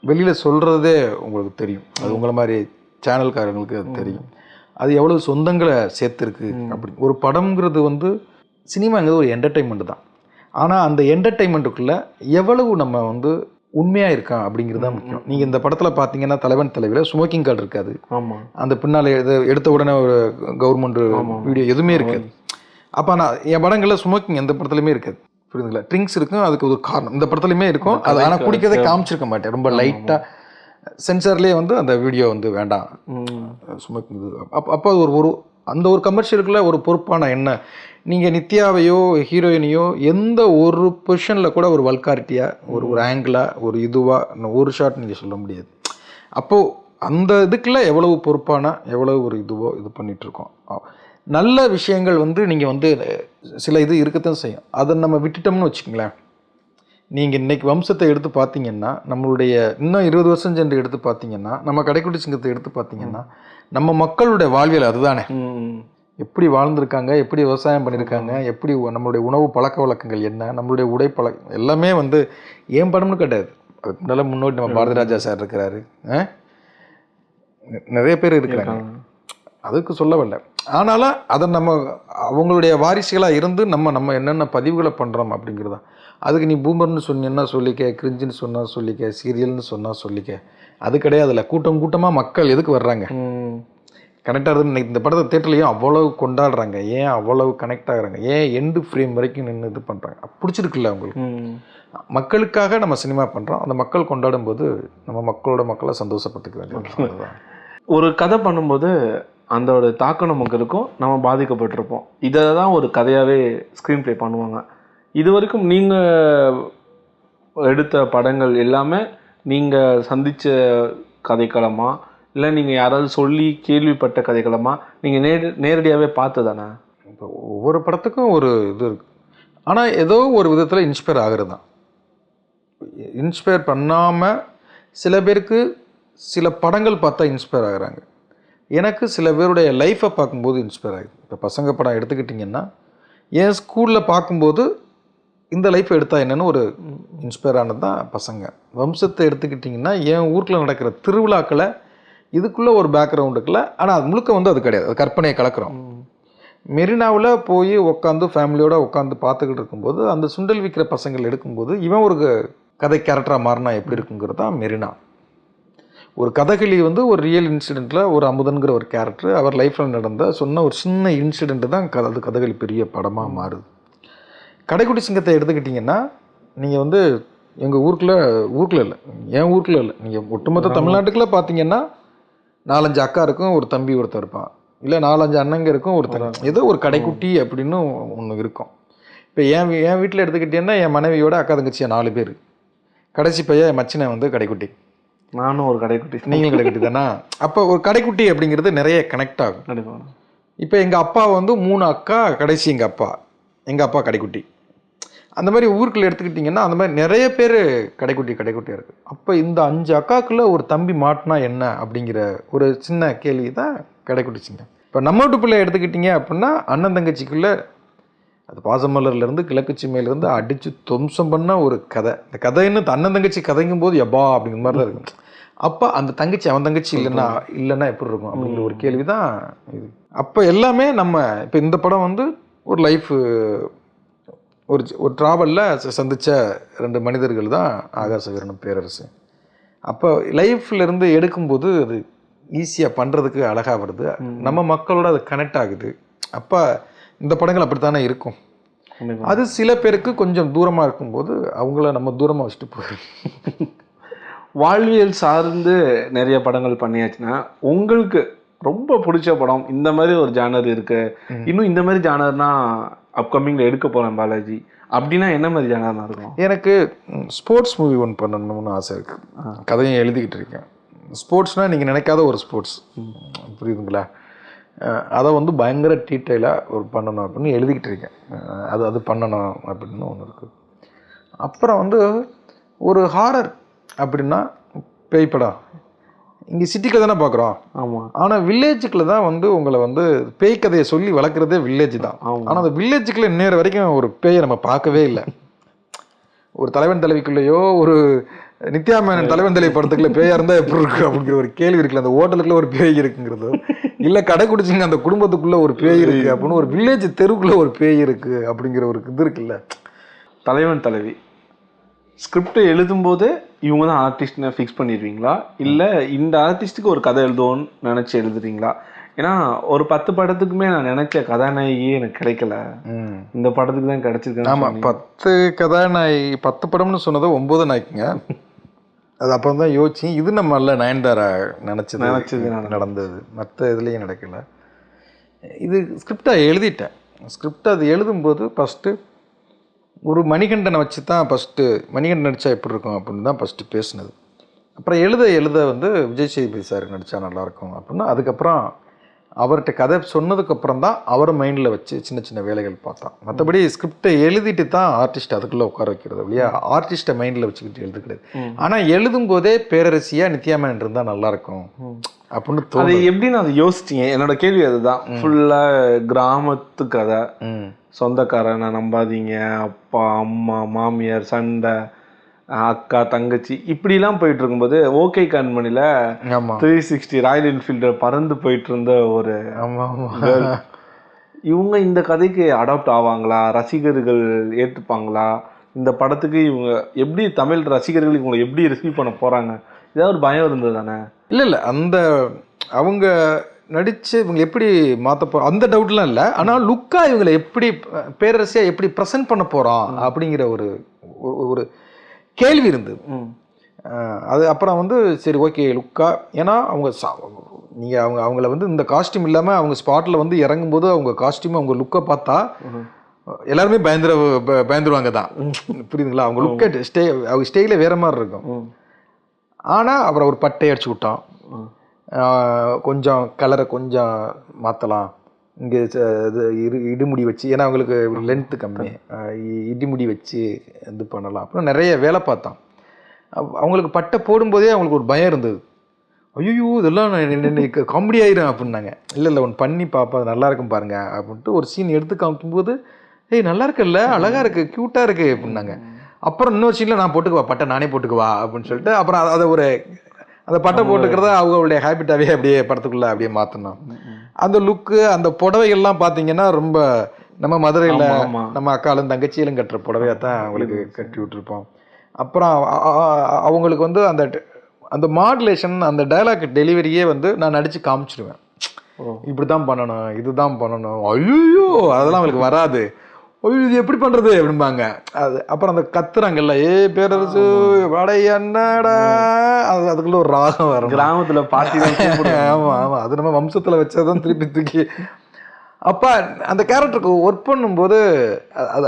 வெளியில் சொல்கிறதே உங்களுக்கு தெரியும். அது உங்களை மாதிரி சேனல்காரங்களுக்கு அது தெரியும். அது எவ்வளோ சொந்தங்களை சேர்த்துருக்கு அப்படி. ஒரு படம்ங்கிறது வந்து சினிமாங்கிறது ஒரு என்டர்டெயின்மெண்ட் தான். ஆனால் அந்த என்டர்டெயின்மெண்ட்டுக்குள்ளே எவ்வளவு நம்ம வந்து உண்மையாக இருக்கான் அப்படிங்கிறது தான் முக்கியம். நீங்கள் இந்த படத்தில் பார்த்தீங்கன்னா தலைவன் தலைவியில் ஸ்மோக்கிங் கார்டு இருக்காது. ஆமாம். அந்த பின்னால் எடுத்த உடனே ஒரு கவர்மெண்ட் வீடியோ எதுவுமே இருக்காது. அப்போ நான் என் படங்களில் ஸ்மோக்கிங் எந்த படத்துலையுமே இருக்காது. புரியுதுங்களா? ட்ரிங்க்ஸ் இருக்கும், அதுக்கு ஒரு காரணம் இந்த படத்துலையுமே இருக்கும். அது ஆனால் குடிக்கிறதை காமிச்சிருக்க மாட்டேன். ரொம்ப லைட்டாக சென்சார்லேயே வந்து அந்த வீடியோ வந்து வேண்டாம் ஸ்மோக்கிங் இது. அப்போ அது ஒரு அந்த ஒரு கமர்ஷியலுக்குள்ள ஒரு பொறுப்பான என்ன, நீங்கள் நித்யாவையோ ஹீரோயினையோ எந்த ஒரு பொசிஷனில் கூட ஒரு வல்காரிட்டியாக ஒரு ஆங்கிளாக ஒரு இதுவாக ஒரு ஷாட் நீங்கள் சொல்ல முடியாது. அப்போது அந்த இதுக்குள்ள எவ்வளவு பொறுப்பான எவ்வளவு ஒரு இதுவோ இது பண்ணிகிட்ருக்கோம். நல்ல விஷயங்கள் வந்து நீங்கள் வந்து சில இது இருக்கத்தான் செய்யும். அதை நம்ம விட்டுட்டோம்னு வச்சுக்கங்களேன். நீங்கள் இன்றைக்கி வம்சத்தை எடுத்து பார்த்தீங்கன்னா, நம்மளுடைய இன்னும் 20 வருஷம் சென்று எடுத்து பார்த்தீங்கன்னா, நம்ம கடைக்குட்டி சிங்கத்தை எடுத்து பார்த்தீங்கன்னா, நம்ம மக்களுடைய வாழ்வியல் அதுதானே. எப்படி வாழ்ந்திருக்காங்க, எப்படி விவசாயம் பண்ணியிருக்காங்க, எப்படி நம்மளுடைய உணவு பழக்க வழக்கங்கள் என்ன, நம்மளுடைய உடை எல்லாமே வந்து ஏன் படம்னு கிடையாது. அதுக்கு முன்னால் முன்னோடி நம்ம பாரதி ராஜா சார் இருக்கிறாரு, நிறைய பேர் இருக்கிறாங்க, அதுக்கு சொல்லவில்லை. ஆனாலும் அதை நம்ம அவங்களுடைய வாரிசுகளாக இருந்து நம்ம என்னென்ன பதிவுகளை பண்ணுறோம் அப்படிங்கிறதான். அதுக்கு நீ பூமர்னு சொன்னீங்கன்னா சொல்லிக்க, கிரிஞ்சுன்னு சொன்னால் சொல்லிக்க, சீரியல்னு சொன்னால் சொல்லிக்க, அது கிடையாதுல்ல. கூட்டமாக மக்கள் எதுக்கு வர்றாங்க, கனெக்ட் ஆகுதுன்னு இந்த படத்தை தேட்டர்லையும் அவ்வளவு கொண்டாடுறாங்க. ஏன் அவ்வளவு கனெக்ட் ஆகுறாங்க, ஏன் எண்டு ஃப்ரேம் வரைக்கும் நின்று இது பண்ணுறாங்க, பிடிச்சிருக்குல்ல அவங்களுக்கு. மக்களுக்காக நம்ம சினிமா பண்ணுறோம். அந்த மக்கள் கொண்டாடும் போது நம்ம மக்களை சந்தோஷப்பட்டுக்க வேண்டியது. ஒரு கதை பண்ணும்போது அதோட தாக்கம் நமக்கு இருக்கும், நம்ம பாதிக்கப்பட்டிருப்போம். இதை தான் ஒரு கதையாகவே ஸ்க்ரீன் ப்ளே பண்ணுவாங்க. இது வரைக்கும் நீங்கள் எடுத்த படங்கள் எல்லாமே நீங்கள் சந்தித்த கதைக்களமா, இல்லை நீங்கள் யாராவது சொல்லி கேள்விப்பட்ட கதைக்களமா, நீங்கள் நேரடியாகவே பார்த்ததானே? இப்போ ஒவ்வொரு படத்துக்கும் ஒரு இது இருக்குது. ஆனால் ஏதோ ஒரு விதத்தில் இன்ஸ்பயர் ஆகிறது தான். இன்ஸ்பயர் பண்ணாமல் சில பேருக்கு சில படங்கள் பார்த்தா இன்ஸ்பயர் ஆகுறாங்க. எனக்கு சில பேருடைய லைஃப்பை பார்க்கும்போது இன்ஸ்பயர் ஆகுது. இப்போ பசங்க படம் எடுத்துக்கிட்டிங்கன்னா, என் ஸ்கூலில் பார்க்கும்போது இந்த லைஃப்பை எடுத்தால் என்னென்னு ஒரு இன்ஸ்பயர் ஆனது தான் பசங்க. வம்சத்தை எடுத்துக்கிட்டிங்கன்னா என் ஊரில் நடக்கிற திருவிழாக்களை இதுக்குள்ளே ஒரு பேக்ரவுண்டுக்குள்ள, ஆனால் அது முழுக்க வந்து அது கிடையாது, அது கற்பனையை கலக்கிறோம். மெரினாவில் போய் உட்காந்து ஃபேமிலியோடு உட்காந்து பார்த்துக்கிட்டு இருக்கும்போது அந்த சுண்டல் விற்கிற பசங்கள் எடுக்கும்போது இவன் ஒரு கதை கேரக்டராக மாறினா எப்படி இருக்குங்கிறது தான் மெரினா. ஒரு கதகளி வந்து ஒரு ரியல் இன்சிடெண்ட்டில் ஒரு அமுதன்கிற ஒரு கேரக்டர் அவர் லைஃப்பில் நடந்த சொன்ன ஒரு சின்ன இன்சிடெண்ட்டு தான் அது கதகளி பெரிய படமாக மாறுது. கடைக்குட்டி சிங்கத்தை எடுத்துக்கிட்டிங்கன்னா, நீங்கள் வந்து எங்கள் ஊருக்குள்ள இல்லை, என் ஊருக்குள்ள இல்லை, நீங்கள் ஒட்டுமொத்த தமிழ்நாட்டுக்குள்ளே பார்த்தீங்கன்னா 4-5 அக்கா இருக்கும், ஒரு தம்பி ஒருத்தர் இருப்பான், இல்லை 4-5 அண்ணங்க இருக்கும், ஒருத்தர் ஏதோ ஒரு கடைக்குட்டி அப்படின்னு ஒன்று இருக்கும். இப்போ என் வீட்டில் எடுத்துக்கிட்டீங்கன்னா என் மனைவியோட அக்கா தங்கச்சியாக 4 பேர். கடைசி பையன் என் மச்சினை வந்து கடைக்குட்டி, நானும் ஒரு கடைக்குட்டி, நீங்களும் கடைக்குட்டி தானா. அப்போ ஒரு கடைக்குட்டி அப்படிங்கிறது நிறைய கனெக்ட் ஆகும். இப்போ எங்கள் அப்பா வந்து 3 அக்கா, கடைசி எங்கள் அப்பா கடைக்குட்டி. அந்த மாதிரி ஊருக்குள்ள எடுத்துக்கிட்டிங்கன்னா அந்த மாதிரி நிறைய பேர் கடைக்குட்டியாக இருக்குது. அப்போ இந்த 5 அக்காக்குள்ளே ஒரு தம்பி மாட்டினா என்ன அப்படிங்கிற ஒரு சின்ன கேள்வி தான் கடைக்குட்டி சிங்கம். இப்போ நம்ம வீட்டு பிள்ளை எடுத்துக்கிட்டிங்க அப்படின்னா அண்ணன் தங்கச்சிக்குள்ளே அது பாசமலர்லேருந்து கிழக்கு சீமையிலேருந்து அடித்து துவம்சம் பண்ண ஒரு கதை. இந்த கதைன்னு அண்ணன் தங்கச்சி கதைங்கும் போது எப்பா அப்படிங்கிற மாதிரி தான் இருக்கும். அப்போ அந்த தங்கச்சி அவன் தங்கச்சி இல்லைன்னா எப்படி இருக்கும் அப்படிங்கிற ஒரு கேள்வி தான் இது. அப்போ எல்லாமே நம்ம இப்போ இந்த படம் வந்து ஒரு லைஃப் ஒரு ஒரு ட்ராவலில் சந்தித்த 2 மனிதர்கள் தான் ஆகாச வீரனும் பேரரசு. அப்போ லைஃப்லேருந்து எடுக்கும்போது அது ஈஸியாக பண்ணுறதுக்கு அழகாக வருது, நம்ம மக்களோட அது கனெக்ட் ஆகுது. அப்போ இந்த படங்கள் அப்படித்தானே இருக்கும். அது சில பேருக்கு கொஞ்சம் தூரமாக இருக்கும்போது அவங்கள நம்ம தூரமாக வச்சுட்டு போயிடும். வாழ்வியல் சார்ந்து நிறைய படங்கள் பண்ணியாச்சுன்னா உங்களுக்கு ரொம்ப பிடிச்ச படம் இந்த மாதிரி ஒரு ஜானர் இருக்கு, இன்னும் இந்த மாதிரி ஜானர்னா அப்கமிங்ல எடுக்க போறேன் பாலாஜி அப்படின்னா என்ன மாதிரி ஜானர்னா இருக்கும்? எனக்கு ஸ்போர்ட்ஸ் மூவி ஒன்று பண்ணணும்னு ஆசை இருக்குது. கதையும் எழுதிக்கிட்டு இருக்கேன். ஸ்போர்ட்ஸ்னால் நீங்கள் நினைக்காத ஒரு ஸ்போர்ட்ஸ், புரியுதுங்களா? அதை வந்து பயங்கர டீட்டெயிலாக ஒரு பண்ணணும் அப்படின்னு எழுதிக்கிட்டு இருக்கேன். அது பண்ணணும் அப்படின்னு ஒன்று இருக்குது. அப்புறம் வந்து ஒரு ஹாரர் அப்படின்னா பேய் படம் இங்கே சிட்டிக்குள்ள தானே பார்க்குறோம். ஆமாம். ஆனால் வில்லேஜுக்குள்ள தான் வந்து உங்களை வந்து பேய் கதையை சொல்லி வளர்க்குறதே வில்லேஜ் தான். ஆனால் அந்த வில்லேஜுக்குள்ள இன்னேற வரைக்கும் ஒரு பேயை நம்ம பார்க்கவே இல்லை. ஒரு தலைவன் தலைவிக்குள்ளேயோ ஒரு நித்யா மேனன் தலைவன் தலைவி படத்துக்குள்ள பேயா இருந்தால் எப்படி இருக்கு அப்படிங்கிற ஒரு கேள்வி இருக்குல்ல. அந்த ஹோட்டலுக்குள்ள ஒரு பேய் இருக்குங்கிறதோ, இல்லை கடை குடிச்சிங்க அந்த குடும்பத்துக்குள்ள ஒரு பேய் இருக்கு அப்படின்னு, ஒரு வில்லேஜ் தெருவுக்குள்ள ஒரு பேய் இருக்கு அப்படிங்கிற ஒரு இது இருக்குல்ல. தலைவன் தலைவி ஸ்கிரிப்டை எழுதும்போது இவங்க தான் ஆர்டிஸ்ட்னு ஃபிக்ஸ் பண்ணிடுவீங்களா, இல்லை இந்த ஆர்டிஸ்ட்டுக்கு ஒரு கதை எழுதுவோன்னு நினச்சி எழுதுறீங்களா? ஏன்னா ஒரு 10 படத்துக்குமே நான் நினைச்ச கதாநாயகியே எனக்கு கிடைக்கல, இந்த படத்துக்கு தான் கிடைச்சிருக்கு. ஆமாம், 10 கதாநாயகி 10 படம்னு சொன்னதை 9 நாய்க்குங்க. அது அப்போ தான் யோசிச்சு இது நம்ம இல்லை நயன்தாரா நினச்சது நடந்தது, மற்ற இதுலேயும் நடக்கலை. இது ஸ்கிரிப்டாக எழுதிட்டேன். ஸ்கிரிப்ட் அது எழுதும்போது ஃபஸ்ட்டு ஒரு மணிகண்டனை வச்சு தான் ஃபஸ்ட்டு மணிகண்டன் நடித்தா எப்படி இருக்கும் அப்படின்னு தான் ஃபஸ்ட்டு பேசினது. அப்புறம் எழுத வந்து விஜய் சேதுபதி சார் நடித்தா நல்லாயிருக்கும் அப்படின்னா அதுக்கப்புறம் அவர்கிட்ட கதை சொன்னதுக்கப்புறம் தான் அவர் மைண்டில் வச்சு சின்ன சின்ன வேலைகள் பார்த்தோம். மற்றபடி ஸ்கிரிப்டை எழுதிட்டு தான் ஆர்டிஸ்ட் அதுக்குள்ளே உட்கார வைக்கிறது இல்லையா, ஆர்டிஸ்ட்டை மைண்டில் வச்சுக்கிட்டு எழுது கிடையாது. ஆனால் எழுதும் போதே பேரரசியாக நித்யா மேனன் இருந்தால் நல்லாயிருக்கும் அப்படின்னு தோணுது. அது எப்படின்னு அதை யோசிச்சிங்க? என்னோட கேள்வி அதுதான். ஃபுல்லாக கிராமத்து கதை, சொந்தக்காரனை நம்பாதீங்க, அப்பா அம்மா மாமியார் சண்டை, அக்கா தங்கச்சி இப்படிலாம் போயிட்டு இருக்கும்போது ஓகே கண்மணியில் 360 ராயல் என்ஃபீல்டர் பறந்து போயிட்டு இருந்த ஒரு இவங்க இந்த கதைக்கு அடாப்ட் ஆவாங்களா, ரசிகர்கள் ஏற்றுப்பாங்களா, இந்த படத்துக்கு இவங்க எப்படி தமிழ் ரசிகர்கள் இவங்களை எப்படி ரிசீவ் பண்ண போகிறாங்க, ஏதாவது ஒரு பயம் இருந்தது தானே? இல்லை அந்த அவங்க நடித்து இவங்க எப்படி மாற்ற அந்த டவுட்லாம் இல்லை. ஆனால் லுக்காக இவங்களை எப்படி பேரரசியாக எப்படி ப்ரெசென்ட் பண்ண போகிறோம் அப்படிங்கிற ஒரு கேள்வி இருந்தது. அது அப்புறம் வந்து சரி ஓகே லுக்கா, ஏன்னா அவங்க நீங்கள் அவங்கள வந்து இந்த காஸ்டியூம் இல்லாமல் அவங்க ஸ்பாட்டில் வந்து இறங்கும்போது அவங்க காஸ்டியூம் அவங்க லுக்கை பார்த்தா எல்லாருமே பயந்துருவாங்க தான், புரியுதுங்களா? அவங்க லுக்கே அவங்க ஸ்டைலே வேறு மாதிரி இருக்கும். ஆனால் அப்புறம் ஒரு பட்டை அடிச்சு விட்டோம், கொஞ்சம் கலரை கொஞ்சம் மாற்றலாம், இங்கே இது இடுமுடி வச்சு, ஏன்னா அவங்களுக்கு லென்த்து கம்மி, இடிமுடி வச்சு இது பண்ணலாம். அப்புறம் நிறைய வேலை பார்த்தோம். அவங்களுக்கு பட்டை போடும்போதே அவங்களுக்கு ஒரு பயம் இருந்தது, ஐயோ இதெல்லாம் காமெடி ஆயிரும் அப்படின்னாங்க. இல்லை ஒன்று பண்ணி பார்ப்போம் அது நல்லா இருக்கும் பாருங்க அப்படின்ட்டு ஒரு சீன் எடுத்து காமிக்கும்போது ஏய் நல்லா இருக்குல்ல, அழகாக இருக்குது, க்யூட்டாக இருக்குது அப்படின்னாங்க. அப்புறம் இன்னொரு சீனில் நான் போட்டுக்குவா பட்டை நானே போட்டுக்குவா அப்படின்னு சொல்லிட்டு அப்புறம் அதை ஒரு அந்த பட்டை போட்டுக்கிறத அவங்களுடைய ஹேபிட்டாகவே அப்படியே படத்துக்குள்ளே அப்படியே மாற்றணும். அந்த லுக்கு அந்த புடவைகள்லாம் பார்த்தீங்கன்னா ரொம்ப நம்ம மதுரையில் நம்ம அக்காலும் தங்கச்சியிலும் கட்டுற புடவையாக தான் அவங்களுக்கு கட்டி விட்டுருப்போம். அப்புறம் அவங்களுக்கு வந்து அந்த அந்த மாடுலேஷன் அந்த டைலாக் டெலிவரியே வந்து நான் நடித்து காமிச்சிடுவேன், இப்படி தான் பண்ணணும் இதுதான் பண்ணணும், ஐயோ அதெல்லாம் அவங்களுக்கு வராது, ஐயோ இது எப்படி பண்ணுறது அப்படிம்பாங்க. அது அப்புறம் அந்த கத்துறாங்கல்ல பேரரசு வடை என்னடா, அதுக்குள்ள ஒரு ராகம் வரும் கிராமத்தில் பாட்டி. ஆமாம் ஆமாம், அது நம்ம வம்சத்தில் வச்சதான் திருப்பி தூக்கி. அப்போ அந்த கேரக்டருக்கு ஒர்க் பண்ணும்போது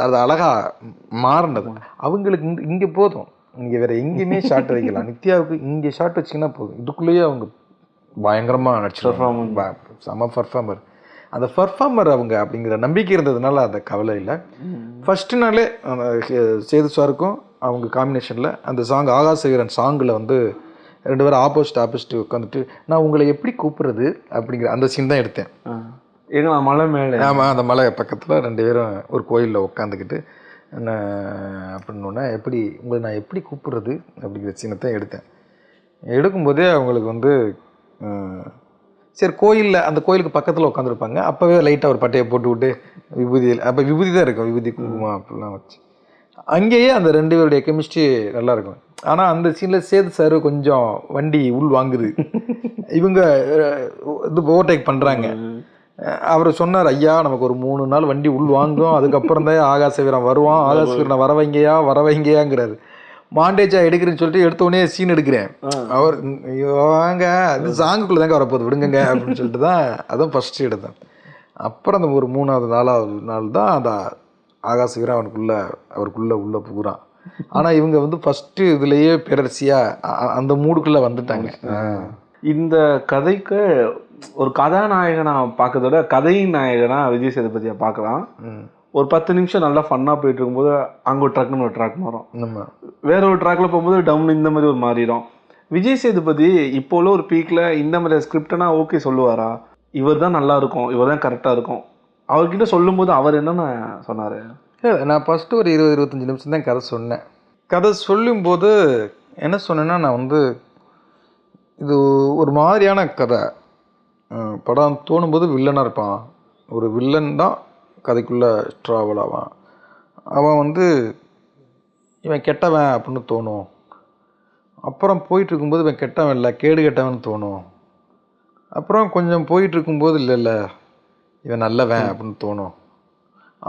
அது அழகாக மாறினது. அவங்களுக்கு இங்கே போதும், இங்கே வேறு எங்கேயுமே ஷார்ட் வைக்கலாம். நித்யாவுக்கு இங்கே ஷார்ட் வச்சிங்கன்னா போதும், இதுக்குள்ளேயே அவங்க பயங்கரமாக நடிச்சிருப்பாங்க, செம பர்ஃபார்மர். அந்த பர்ஃபார்மர் அவங்க அப்படிங்கிற நம்பிக்கை இருந்ததுனால அந்த கவலை இல்லை. ஃபஸ்ட்டு நாளே சேது சாருக்கும் அவங்க காம்பினேஷனில் அந்த சாங் ஆகாச வீரன் சாங்கில் வந்து 2 பேரும் ஆப்போசிட் உட்காந்துட்டு நான் உங்களை எப்படி கூப்பிட்றது அப்படிங்கிற அந்த சீன் தான் எடுத்தேன். ஏன்னா மலை மேலே, ஆமாம் அந்த மலை பக்கத்தில் 2 பேரும் ஒரு கோயிலில் உட்காந்துக்கிட்டு என்ன அப்படின்னோடனே எப்படி உங்களை நான் எப்படி கூப்பிட்றது அப்படிங்கிற சீனை தான் எடுத்தேன். எடுக்கும்போதே அவங்களுக்கு வந்து சரி கோயிலில் அந்த கோயிலுக்கு பக்கத்தில் உட்காந்துருப்பாங்க. அப்போவே லைட்டாக ஒரு பட்டையை போட்டு விட்டு விபூதியில் அப்போ விபூதி தான் இருக்கும், விபூதி குங்குமம் அப்படிலாம் வச்சு அங்கேயே அந்த 2 பேருடைய கெமிஸ்ட்ரி நல்லாயிருக்கும். ஆனால் அந்த சீனில் சேது சார் கொஞ்சம் வண்டி உள் வாங்குது. இவங்க இது ஓவர்டேக் பண்ணுறாங்க. அவர் சொன்னார், ஐயா நமக்கு ஒரு 3 நாள் வண்டி உள் வாங்கும், அதுக்கப்புறம் தான் ஆகாச வீரன் வருவான், ஆகாச வீரனை வர வைங்கயாங்கிறாரு. மாண்டேஜா எடுக்கிறேன்னு சொல்லிட்டு எடுத்த உடனே சீன் எடுக்கிறேன். அவர் வாங்க அது சாங்குக்குள்ளே தாங்க வரப்போகுது விடுங்க அப்படின்னு சொல்லிட்டு தான் அதான் ஃபஸ்ட்டு எடுத்தேன். அப்புறம் அந்த ஒரு 3வது 4வது நாள் தான் அந்த ஆகாச வீரன் அவருக்குள்ளே உள்ளே புகுறான். ஆனால் இவங்க வந்து ஃபஸ்ட்டு இதுலேயே பேரரசியாக அந்த மூடுக்குள்ளே வந்துட்டாங்க. இந்த கதைக்கு ஒரு கதாநாயகனா பார்க்கறத விட கதையின் நாயகனா விஜய் சேதுபதியை பார்க்கலாம். ஒரு 10 நிமிஷம் நல்லா ஃபன்னாக போயிட்டு இருக்கும்போது அங்கே ஒரு ட்ராக்னு ஒரு ட்ராக் மாறும், வேற ஒரு ட்ராக்ல போகும்போது டவுன் இந்த மாதிரி ஒரு மாறிடும். விஜய் சேதுபதி இப்போ உள்ள ஒரு பீக்கில் இந்த மாதிரி ஸ்கிரிப்டனா ஓகே சொல்லுவாரா? இவர் தான் நல்லா இருக்கும், இவர் தான் கரெக்டாக இருக்கும் அவர்கிட்ட சொல்லும்போது அவர் என்னென்ன சொன்னார்? நான் ஃபஸ்ட்டு ஒரு 20-25 நிமிஷம் தான் கதை சொன்னேன். கதை சொல்லும்போது என்ன சொன்னேன்னா, நான் வந்து இது ஒரு மாதிரியான கதை. படம் தோணும்போது வில்லனாக இருப்பான், ஒரு வில்லன் தான் கதைக்குள்ளே ட்ராவல் ஆவான். அவன் வந்து இவன் கெட்டவன் அப்படின்னு தோணும். அப்புறம் போயிட்டுருக்கும்போது இவன் கெட்டவன் இல்லை கேடு கெட்டவன் தோணும். அப்புறம் கொஞ்சம் போயிட்டுருக்கும்போது இல்லை இவன் நல்லவன் அப்படின்னு தோணும்.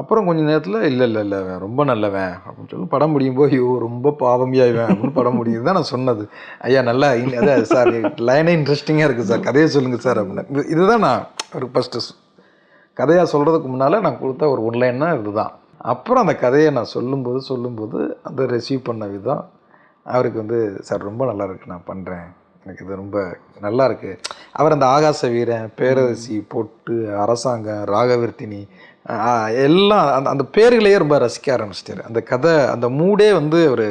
அப்புறம் கொஞ்சம் நேரத்தில் இல்லை அவன் ரொம்ப நல்லவன் அப்படின்னு சொல்லி படம் முடியும் போது ஐயோ ரொம்ப பாவமியா இவன் அப்படின்னு படம் முடியுது தான் நான் சொன்னது. ஐயா நல்லா அதான் சார் லைனே இன்ட்ரெஸ்டிங்காக இருக்குது சார், கதையை சொல்லுங்கள் சார் அப்படின்னு. இதுதான் நான் ஒரு ஃபஸ்ட்டு கதையாக சொல்கிறதுக்கு முன்னால் நான் கொடுத்த ஒரு ஒன்லைன்னா இதுதான். அப்புறம் அந்த கதையை நான் சொல்லும்போது அதை ரிசீவ் பண்ண விதம் அவருக்கு வந்து சார் ரொம்ப நல்லா இருக்குது, நான் பண்ணுறேன், எனக்கு இது ரொம்ப நல்லா இருக்குது. அவர் அந்த ஆகாச வீரன், பேரரசி, பொட்டு, அரசாங்கம், ராகவர்த்தினி எல்லாம் அந்த பேர்களையே ரொம்ப ரசிக்க ஆரம்பிச்சிட்டார். அந்த கதை அந்த மூடே வந்து ஒரு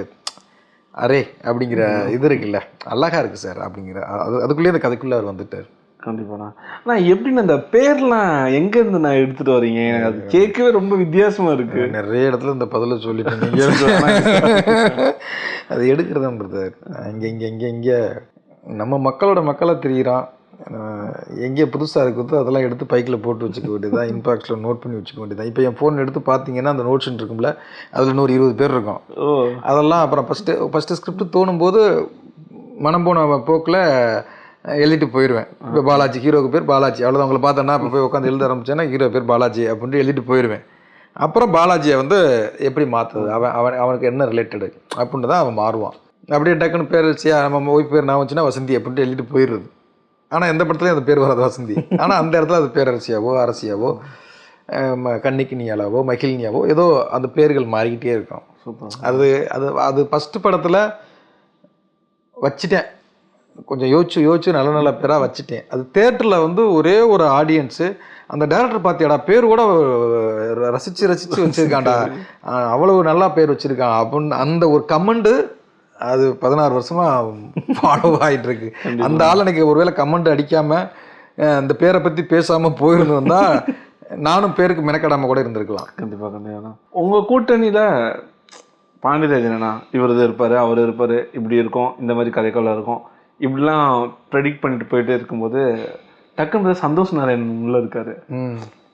அரே அப்படிங்கிற இது இருக்குல்ல, அழகாக இருக்குது சார் அப்படிங்கிற அதுக்குள்ளேயே அந்த கதைக்குள்ளே அவர் வந்துட்டார். கண்டிப்பாண்ணா. ஆனால் எப்படின்னு அந்த பேர்லாம் எங்கேருந்து நான் எடுத்துகிட்டு வரீங்க? எனக்கு அது கேட்கவே ரொம்ப வித்தியாசமாக இருக்குது. நிறைய இடத்துல இந்த பதிலை சொல்லிட்டேன் நீங்கள். அது எடுக்கிறதுன்றது இங்கே நம்ம மக்களாக தெரிகிறான், எங்கே புதுசாக இருக்குது அதெல்லாம் எடுத்து பைக்கில் போட்டு வச்சுக்க வேண்டியதான், இன்பாக்ஸில் நோட் பண்ணி வச்சுக்க வேண்டியதான். இப்போ என் ஃபோன் எடுத்து பார்த்தீங்கன்னா அந்த நோட்ஸ்ன்னு இருக்கும்ல, அதில் இன்னொரு 20 பேர் இருக்கும். அதெல்லாம் அப்புறம் ஃபஸ்ட்டு ஸ்கிரிப்ட் தோணும்போது மனம் போன போக்கில் எழுதிட்டு போயிடுவேன். இப்போ பாலாஜி ஹீரோக்கு பேர் பாலாஜி, அவ்வளோதான். அவங்கள பார்த்தோன்னா இப்போ போய் உட்காந்து எழுத ஆரம்பிச்சேன்னா ஹீரோ பேர் பாலாஜி அப்படின்ட்டு எழுதிட்டு போயிடுவேன். அப்புறம் பாலாஜியை வந்து எப்படி மாற்றுறது, அவனுக்கு என்ன ரிலேட்டடு அப்படின்ட்டு தான் அவன் மாறுவான். அப்படியே டக்குன்னு பேர் வச்சியா நம்ம ஒய்ஃப் பேர் நான் வச்சுன்னா வசந்தி அப்படின்ட்டு எழுதிட்டு போயிடுறது. ஆனால் எந்த படத்துலையும் அந்த பேர் வராது வசந்தி. ஆனால் அந்த இடத்துல அது பேரரசியாவோ அரசியாவோ கன்னிக்கினியாலாவோ மகிழ்னியாவோ ஏதோ அந்த பேர்கள் மாறிக்கிட்டே இருக்கும். அது அது அது ஃபஸ்ட்டு படத்தில் வச்சுட்டேன், கொஞ்சம் யோசிச்சு நல்ல பேராக வச்சுட்டேன். அது தேட்டரில் வந்து ஒரே ஒரு ஆடியன்ஸு அந்த டைரக்டர் பார்த்தியாடா பேர் கூட ரசித்து வச்சுருக்கான்டா, அவ்வளவு நல்லா பேர் வச்சுருக்கான் அப்படின்னு அந்த ஒரு கமெண்ட்டு அது 16 வருஷமாக ஃபாலோ ஆகிட்டுருக்கு. அந்த ஆள் எனக்கு ஒருவேளை கமெண்ட் அடிக்காமல் அந்த பேரை பற்றி பேசாமல் போயிருந்தா நானும் பேருக்கு மெனக்கடாமல் கூட இருந்திருக்கலாம். கண்டிப்பாக. உங்கள் கூட்டணியில் பாண்டியராஜனா இவர் இருப்பார், அவர் இருப்பார், இப்படி இருக்கும், இந்த மாதிரி கதைக்குள்ள இருக்கும், இப்படிலாம் ப்ரெடிக்ட் பண்ணிட்டு போயிட்டே இருக்கும்போது டக்குன்னு சந்தோஷ் நாராயண் உள்ள இருக்காரு.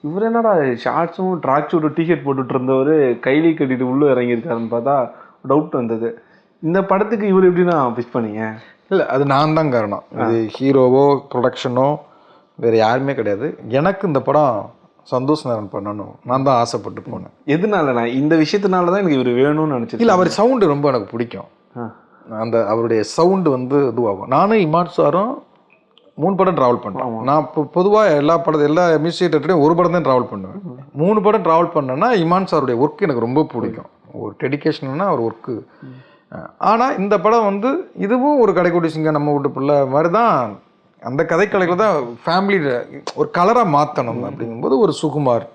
இவர் என்னடா ஷார்ட்ஸும் ட்ராக் சூட்டு டிஷர்ட் போட்டுட்டு இருந்தவர் கைலி கட்டிட்டு உள்ளே இறங்கியிருக்காருன்னு பார்த்தா டவுட் வந்தது. இந்த படத்துக்கு இவர் எப்படின்னா பிச் பண்ணீங்க? இல்லை, அது நான் தான் காரணம். இது ஹீரோவோ ப்ரொடக்ஷனோ வேறு யாருமே கிடையாது. எனக்கு இந்த படம் சந்தோஷ் நாராயண் பண்ணணும், நான் தான் ஆசைப்பட்டு போனேன். எதனால நான் இந்த விஷயத்தினால தான் எனக்கு இவர் வேணும்னு நினச்சேன். இல்லை, அவர் சவுண்டு ரொம்ப எனக்கு பிடிக்கும். அந்த அவருடைய சவுண்டு வந்து இதுவாகும். நானும் இமான் சாரும் 3 படம் ட்ராவல் பண்ணுறோம். நான் இப்போ பொதுவாக எல்லா மியூசிக் டேரக்டரையும் ஒரு படம் தான் ட்ராவல் பண்ணுவேன். 3 படம் ட்ராவல் பண்ணேன்னா இமான் சாருடைய ஒர்க்கு எனக்கு ரொம்ப பிடிக்கும். ஒரு டெடிக்கேஷன்னா ஒரு ஒர்க்கு. ஆனால் இந்த படம் வந்து இதுவும் ஒரு கடைக்குடி சிங்கம் நம்ம வீட்டு பிள்ளை மாதிரி தான். அந்த கதைக்கலைகளை தான் ஃபேமிலியில் ஒரு கலராக மாற்றணும் அப்படிங்கும்போது ஒரு சுகுமார்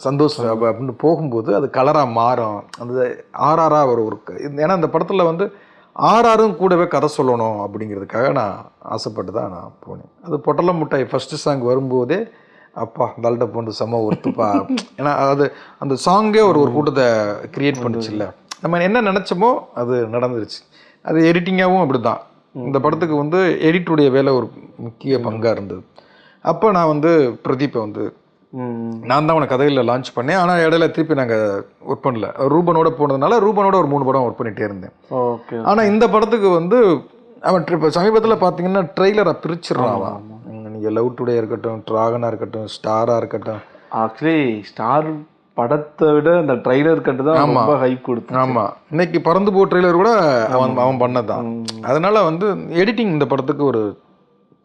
சந்தோஷ் அப்படின்னு போகும்போது அது கலராக மாறும். அந்த ஆர்ஆராக ஒரு ஒர்க்கு. ஏன்னா அந்த படத்தில் வந்து ஆர்ஆரும் கூடவே கதை சொல்லணும் அப்படிங்கிறதுக்காக நான் ஆசைப்பட்டு தான் நான் போனேன். அது பொட்டல முட்டாய் ஃபஸ்ட்டு சாங் வரும்போதே அப்பா தல்ட்ட போண்டு செம்ம ஒருத்துப்பா. ஏன்னா அது அந்த சாங்கே ஒரு கூட்டத்தை க்ரியேட் பண்ணிச்சு. இல்லை நம்ம என்ன நினச்சோமோ அது நடந்துருச்சு. அது எடிட்டிங்காகவும் அப்படி தான். இந்த படத்துக்கு வந்து எடிட்டருடைய வேலை ஒரு முக்கிய பங்காக இருந்தது. அப்போ நான் வந்து பிரதீப்பை வந்து நான் தான் அவனை கதையில் லான்ச் பண்ணேன். ஆனால் இடையில திருப்பி நாங்கள் ஒர்க் பண்ணல. ரூபனோட போனதுனால ரூபனோட ஒரு 3 படம் ஒர்க் பண்ணிகிட்டே இருந்தேன். ஓகே. ஆனால் இந்த படத்துக்கு வந்து அவன் இப்போ சமீபத்தில் பார்த்தீங்கன்னா ட்ரெய்லரை பிரிச்சிடறான் அவன். நீங்கள் லவ் டுடே இருக்கட்டும், ட்ராகனாக இருக்கட்டும், ஸ்டாராக இருக்கட்டும். ஆக்சுவலி ஸ்டார் படத்தை விட அந்த ட்ரெய்லர் கட்டு தான் ரொம்ப ஹைப் கொடுத்து. ஆமாம், இன்னைக்கு பறந்து போ ட்ரெய்லர் கூட அவன் பண்ணதான். அதனால வந்து எடிட்டிங் இந்த படத்துக்கு ஒரு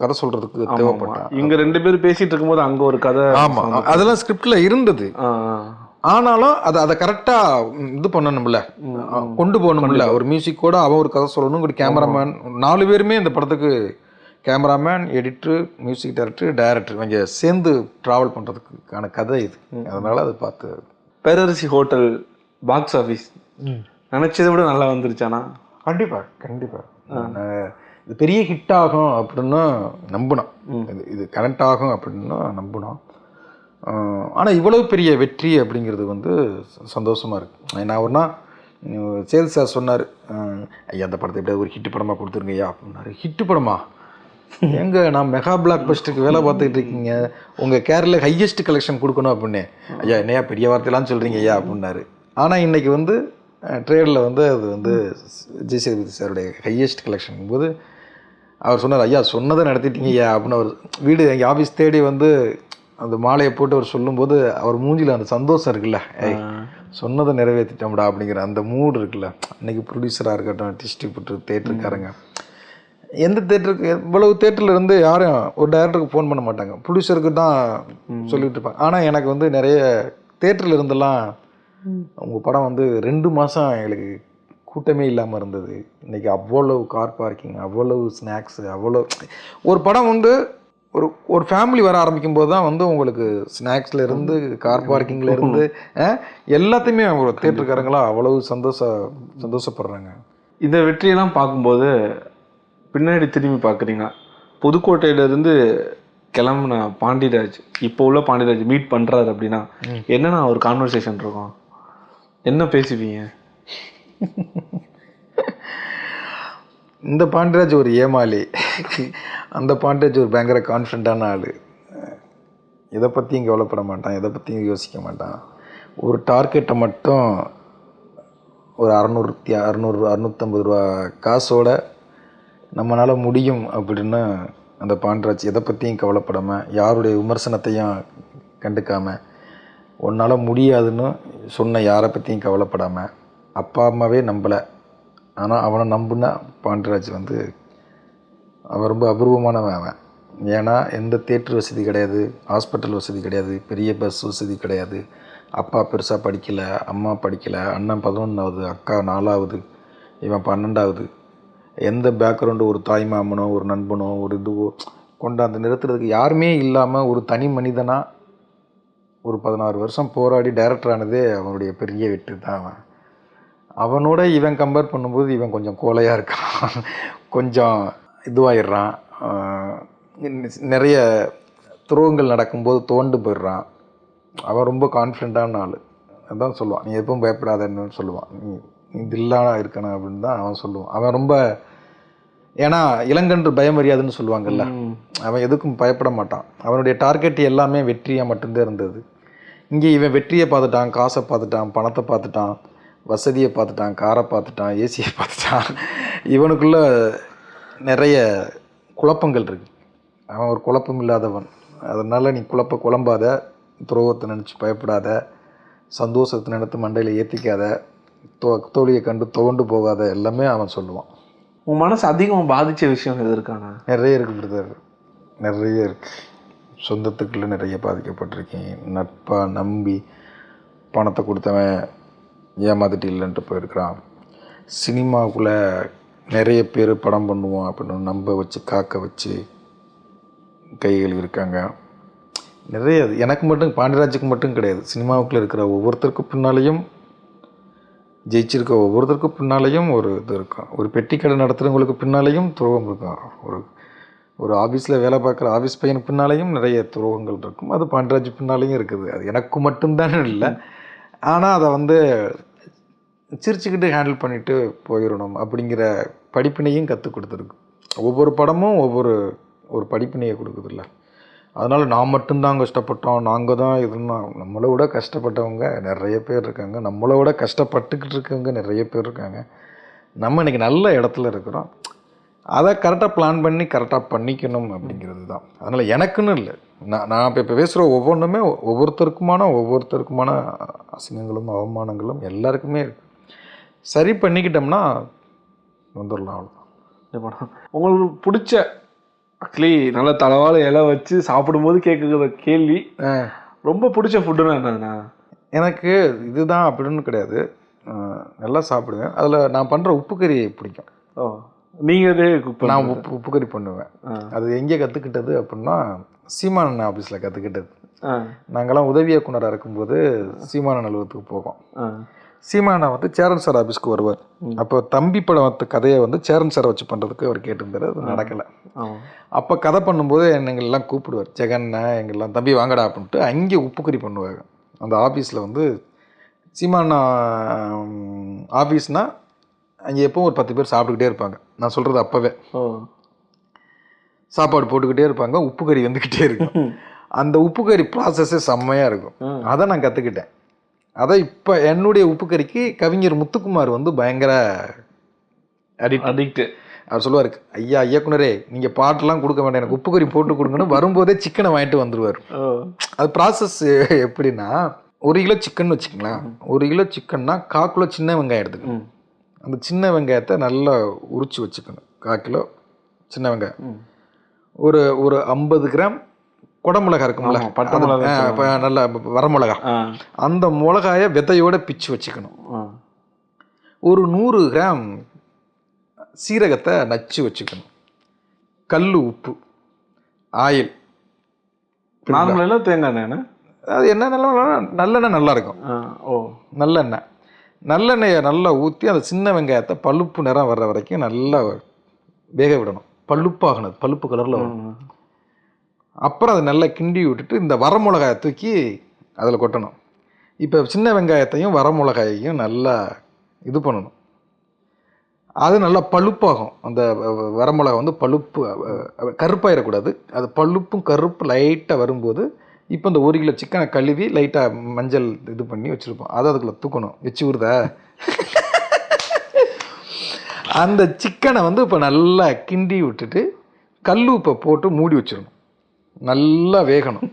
கதை சொல்றதுக்கு தேவைப்பட்டான். இங்க 2 பேரும் பேசிட்டு இருக்கும்போது அங்க ஒரு கதை. ஆமா, அதெல்லாம் ஸ்கிரிப்ட்ல இருந்தது. ஆனாலும் அதை கரெக்டா இது பண்ணணும்ல, கொண்டு போகணும்ல. ஒரு மியூசிக்கோட அவன் ஒரு கதை சொல்லணும். ஒரு கேமராமேன், 4 பேருமே இந்த படத்துக்கு கேமராமேன், எடிட்டரு, மியூசிக் டைரக்டர் இவங்க சேர்ந்து ட்ராவல் பண்ணுறதுக்கான கதை இது. அதனால அதை பார்த்து பேரரசி ஹோட்டல் பாக்ஸ் ஆஃபீஸ் நினச்சதை விட நல்லா வந்துருச்சானா? கண்டிப்பாக இது பெரிய ஹிட் ஆகும் அப்படின்னு நம்பினோம். இது கனெக்ட் ஆகும் அப்படின்னு நம்பினோம். ஆனால் இவ்வளவு பெரிய வெற்றி அப்படிங்கிறது வந்து சந்தோஷமாக இருக்குது. நான் ஒன்றா சேது சார் சொன்னார், ஐயா அந்த படத்தை எப்படியாவது ஒரு ஹிட் படமாக கொடுத்துருங்க ஐயா அப்படின்னாரு. ஹிட்டு படமா? எங்க நான் மெகா பிளாக் பஸ்ட்டுக்கு வேலை பார்த்துக்கிட்டு இருக்கீங்க, உங்கள் கேரளில் ஹையஸ்ட் கலெக்ஷன் கொடுக்கணும் அப்படின்னு. ஐயா என்னையா பெரிய வார்த்தையெல்லாம் சொல்கிறீங்க ஐயா அப்படின்னாரு. ஆனால் இன்றைக்கி வந்து ட்ரேடில் வந்து அது வந்து விஜய் சேதுபதி சாருடைய ஹையஸ்ட் கலெக்ஷன் போது அவர் சொன்னார், ஐயா சொன்னதை நடத்திட்டீங்க ஐயா அப்படின்னு. அவர் வீடு எங்கள் ஆஃபீஸ் தேடி வந்து அந்த மாலையை போட்டு அவர் சொல்லும்போது அவர் மூஞ்சியில் அந்த சந்தோஷம் இருக்குல்ல, சொன்னதை நிறைவேற்றிட்டோம்டா அப்படிங்கிற அந்த மூடு இருக்குல்ல. இன்றைக்கி ப்ரொடியூசராக இருக்கட்டும், டிஸ்ட்ரிபியூட்டர், தேட்டருக்காரங்க, எந்த தேட்டருக்கு இவ்வளவு தேட்டரில் இருந்து யாரும் ஒரு டைரக்டருக்கு ஃபோன் பண்ண மாட்டாங்க, ப்ரொடியூசருக்கு தான் சொல்லிகிட்டு இருப்பாங்க. ஆனால் எனக்கு வந்து நிறைய தேட்டரில் இருந்தெல்லாம் உங்கள் படம் வந்து 2 மாதம் எங்களுக்கு கூட்டமே இல்லாமல் இருந்தது. இன்றைக்கி அவ்வளவு கார் பார்க்கிங், அவ்வளவு ஸ்நாக்ஸு, அவ்வளோ ஒரு படம் வந்து ஒரு ஃபேமிலி வர ஆரம்பிக்கும் போது தான் வந்து உங்களுக்கு ஸ்நாக்ஸில் இருந்து கார் பார்க்கிங்கில் இருந்து எல்லாத்தையுமே ஒரு தேட்டருக்காரங்களாம் அவ்வளவு சந்தோஷப்படுறாங்க. இந்த வெற்றியெல்லாம் பார்க்கும்போது பின்னாடி திரும்பி பார்க்குறீங்க, புதுக்கோட்டையிலேருந்து கிளம்புன பாண்டியராஜ் இப்போ உள்ள பாண்டியராஜ் மீட் பண்ணுறாரு அப்படின்னா என்னென்னா ஒரு கான்வர்சேஷன் இருக்கும், என்ன பேசுவீங்க? இந்த பாண்டியராஜ் ஒரு ஏமாளி, அந்த பாண்டியராஜ் ஒரு பயங்கர கான்ஃபிடண்ட்டான ஆள். எதை பற்றியும் கவலைப்பட மாட்டான், எதை பற்றியும் யோசிக்க மாட்டான். ஒரு டார்கெட்டை மட்டும் ஒரு 650 ரூபா காசோட நம்மளால் முடியும் அப்படின்னு அந்த பாண்டியராஜ் எதை பற்றியும் கவலைப்படாமல், யாருடைய விமர்சனத்தையும் கண்டுக்காமல், உன்னால் முடியாதுன்னு சொன்ன யாரை பற்றியும் கவலைப்படாமல், அப்பா அம்மாவே நம்பலை ஆனால் அவனை நம்புனா பாண்டியராஜ் வந்து அவன் ரொம்ப அபூர்வமானவன் அவன். ஏன்னா எந்த தேட்டர் வசதி கிடையாது, ஹாஸ்பிட்டல் வசதி கிடையாது, பெரிய பஸ் வசதி கிடையாது. அப்பா பெருசாக படிக்கலை, அம்மா படிக்கலை, அண்ணன் 11வது, அக்கா 4வது, இவன் 12வது. எந்த பேக்ரவுண்டு, ஒரு தாய் மாமனோ ஒரு நண்பனோ ஒரு இதுவோ கொண்டாந்து நிறுத்துறதுக்கு யாருமே இல்லாமல் ஒரு தனி மனிதனாக ஒரு 16 வருஷம் போராடி டைரக்டர் ஆனதே அவனுடைய பெரிய வெற்றி தான். அவனோட இவன் கம்பேர் பண்ணும்போது இவன் கொஞ்சம் கோலையாக இருக்கான், கொஞ்சம் இதுவாகிடுறான். நிறைய துரோகங்கள் நடக்கும்போது தோண்டு போயிடுறான். அவன் ரொம்ப கான்ஃபிடென்ட்டான ஆள். அதான் சொல்லுவான், நீ எப்பவும் பயப்படாதன்னு சொல்லுவான், நீ தில்லாக இருக்கணும் அப்படின்னு தான் அவன் சொல்லுவான். அவன் ரொம்ப, ஏன்னா இளங்கன்று பயமறியாதுன்னு சொல்லுவாங்கல்ல, அவன் எதுக்கும் பயப்பட மாட்டான். அவனுடைய டார்கெட் எல்லாமே வெற்றியாக மட்டும்தான் இருந்தது. இங்கே இவன் வெற்றியை பார்த்துட்டான், காசை பார்த்துட்டான், பணத்தை பார்த்துட்டான், வசதியை பார்த்துட்டான், காரை பார்த்துட்டான், ஏசியை பார்த்துட்டான். இவனுக்குள்ள நிறைய குழப்பங்கள் இருக்குது. அவன் ஒரு குழப்பம் இல்லாதவன். அதனால் நீ குழம்பாத, துரோகத்தை நினச்சி பயப்படாத, சந்தோஷத்தை நினைத்து மண்டையில் ஏற்றிக்காத, தோழியை கண்டு துவண்டு போகாத, எல்லாமே அவன் சொல்லுவான். உன் மனசு அதிகமாக பாதித்த விஷயம் எது இருக்காங்க? நிறைய இருக்குது பிரதர், நிறைய இருக்குது. சொந்தத்துக்குள்ளே நிறைய பாதிக்கப்பட்டிருக்கேன். நட்பாக நம்பி பணத்தை கொடுத்தவன் ஏமாத்திட்டு இல்லைன்ட்டு போயிருக்கிறான். சினிமாவுக்குள்ளே நிறைய பேர் படம் பண்ணுவோம் அப்படின்னு நம்ப வச்சு காக்க வச்சு கைகள் இருக்காங்க நிறைய. எனக்கு மட்டும், பாண்டியராஜுக்கு மட்டும் கிடையாது, சினிமாவுக்குள்ளே இருக்கிற ஒவ்வொருத்தருக்கும் பின்னாலேயும், ஜெயிச்சிருக்க ஒவ்வொருத்தருக்கும் பின்னாலேயும் ஒரு இது இருக்கும். ஒரு பெட்டி கடை நடத்துகிறவங்களுக்கு பின்னாலேயும் துரோகம் இருக்கும். ஒரு ஆஃபீஸில் வேலை பார்க்குற ஆஃபீஸ் பையனுக்கு பின்னாலேயும் நிறைய துரோகங்கள் இருக்கும். அது பாண்டியராஜ் பின்னாலேயும் இருக்குது. அது எனக்கு மட்டும்தானே இல்லை, ஆனால் அதை வந்து சிரிச்சுக்கிட்டு ஹேண்டில் பண்ணிவிட்டு போயிடணும் அப்படிங்கிற படிப்பினையும் கற்றுக் கொடுத்துருக்கு. ஒவ்வொரு படமும் ஒரு படிப்பினையை கொடுக்குதுல்ல. அதனால் நான் மட்டும்தான் கஷ்டப்பட்டோம், நாங்கள் தான் இதுன்னா, நம்மளை விட கஷ்டப்பட்டவங்க நிறைய பேர் இருக்காங்க, நம்மளை விட கஷ்டப்பட்டுக்கிட்டு இருக்கவங்க நிறைய பேர் இருக்காங்க. நம்ம இன்றைக்கி நல்ல இடத்துல இருக்கிறோம். அதை கரெக்டாக பிளான் பண்ணி கரெக்டாக பண்ணிக்கணும் அப்படிங்கிறது தான். அதனால் எனக்குன்னு இல்லை, நான் இப்போ பேசுகிற ஒவ்வொன்றுமே ஒவ்வொருத்தருக்குமான அசிங்கங்களும் அவமானங்களும் எல்லாருக்குமே இருக்குது. சரி பண்ணிக்கிட்டோம்னா வந்துடலாம். அவ்வளோதான். உங்களுக்கு பிடிச்ச ஆக்சுவலி நல்ல தளவாழ இலை வச்சு சாப்பிடும்போது கேட்குற கேள்வி, ரொம்ப பிடிச்ச ஃபுட்டுன்னா என்னதுண்ணா? எனக்கு இதுதான் அப்படின்னு கிடையாது, நல்லா சாப்பிடுவேன். அதில் நான் பண்ணுற உப்பு கறி பிடிக்கும். ஓ, நீங்கள் நான் உப்பு கறி பண்ணுவேன். அது எங்கே கற்றுக்கிட்டது அப்படின்னா சீமானன் ஆஃபீஸில் கற்றுக்கிட்டது. நாங்கள்லாம் உதவி இயக்குனராக இருக்கும்போது சீமானன் அலுவலகத்துக்கு போவோம். சீமானா வந்து சேரன் சார் ஆஃபீஸ்க்கு வருவார். அப்போ தம்பி படம் கதையை வந்து சேரன் சாரை வச்சு பண்ணுறதுக்கு அவர் கேட்டிருந்தார். அது நடக்கலை. அப்போ கதை பண்ணும்போது எங்கெல்லாம் கூப்பிடுவார், ஜெகன்னா எங்கெல்லாம் தம்பி வாங்கடா அப்படின்ட்டு அங்கே உப்பு கறி பண்ணுவாங்க. அந்த ஆஃபீஸில் வந்து சீமானா ஆஃபீஸ்னால் அங்கே எப்போவும் ஒரு 10 பேர் சாப்பிட்டுக்கிட்டே இருப்பாங்க. நான் சொல்கிறது அப்போவே சாப்பாடு போட்டுக்கிட்டே இருப்பாங்க, உப்பு கறி வந்துக்கிட்டே இருக்கும். அந்த உப்பு கறி ப்ராசஸே செம்மையாக இருக்கும். அதை நான் கற்றுக்கிட்டேன். அதை இப்போ என்னுடைய உப்பு கறிக்கு கவிஞர் முத்துக்குமார் வந்து பயங்கர அடிக்ட். அவர் சொல்லுவார், ஐயா இயக்குனரே நீங்கள் பாட்டெல்லாம் கொடுக்க வேண்டாம், எனக்கு உப்பு கறி போட்டு கொடுங்கன்னு வரும்போதே சிக்கனை வாங்கிட்டு வந்துடுவார். அது ப்ராசஸ் எப்படின்னா, 1 கிலோ சிக்கன் வச்சுக்கலாம். 1 கிலோ சிக்கன்னா 1/4 கிலோ சின்ன வெங்காயம் எடுத்துக்கணும். அந்த சின்ன வெங்காயத்தை நல்லா உரிச்சு வச்சுக்கணும். 1/4 கிலோ சின்ன வெங்காயம், ஒரு 50 கிராம் குடமிளகா இருக்கும்ல, நல்ல வரமிளகா, அந்த மிளகாயை விதையோட பிச்சு வச்சுக்கணும். ஒரு 100 கிராம் சீரகத்தை நச்சு வச்சுக்கணும். கல் உப்பு, ஆயில், தேங்காய், அது என்ன நல்லெண்ணெய் நல்லா இருக்கும். நல்லெண்ணெயை நல்லா ஊற்றி அந்த சின்ன வெங்காயத்தை பழுப்பு நிறம் வர்ற வரைக்கும் நல்லா வேக விடணும். பழுப்பாகணும், பழுப்பு கலரில் வரும். அப்புறம் அதை நல்லா கிண்டி விட்டுட்டு இந்த வரமிளகாயை தூக்கி அதில் கொட்டணும். இப்போ சின்ன வெங்காயத்தையும் வரமிளகாயையும் நல்லா இது பண்ணணும். அது நல்லா பழுப்பாகும். அந்த வரமிளகா வந்து பழுப்பு கருப்பாயிடக்கூடாது. அது பழுப்பும் கருப்பு லைட்டாக வரும்போது இப்போ இந்த 1 கிலோ சிக்கனை கழுவி லைட்டாக மஞ்சள் இது பண்ணி வச்சுருப்போம், அதை அதுக்குள்ளே தூக்கணும். வச்சு விடுதா அந்த சிக்கனை வந்து இப்போ நல்லா கிண்டி விட்டுட்டு கல் உப்பை போட்டு மூடி வச்சிடணும். நல்லா வேகணும்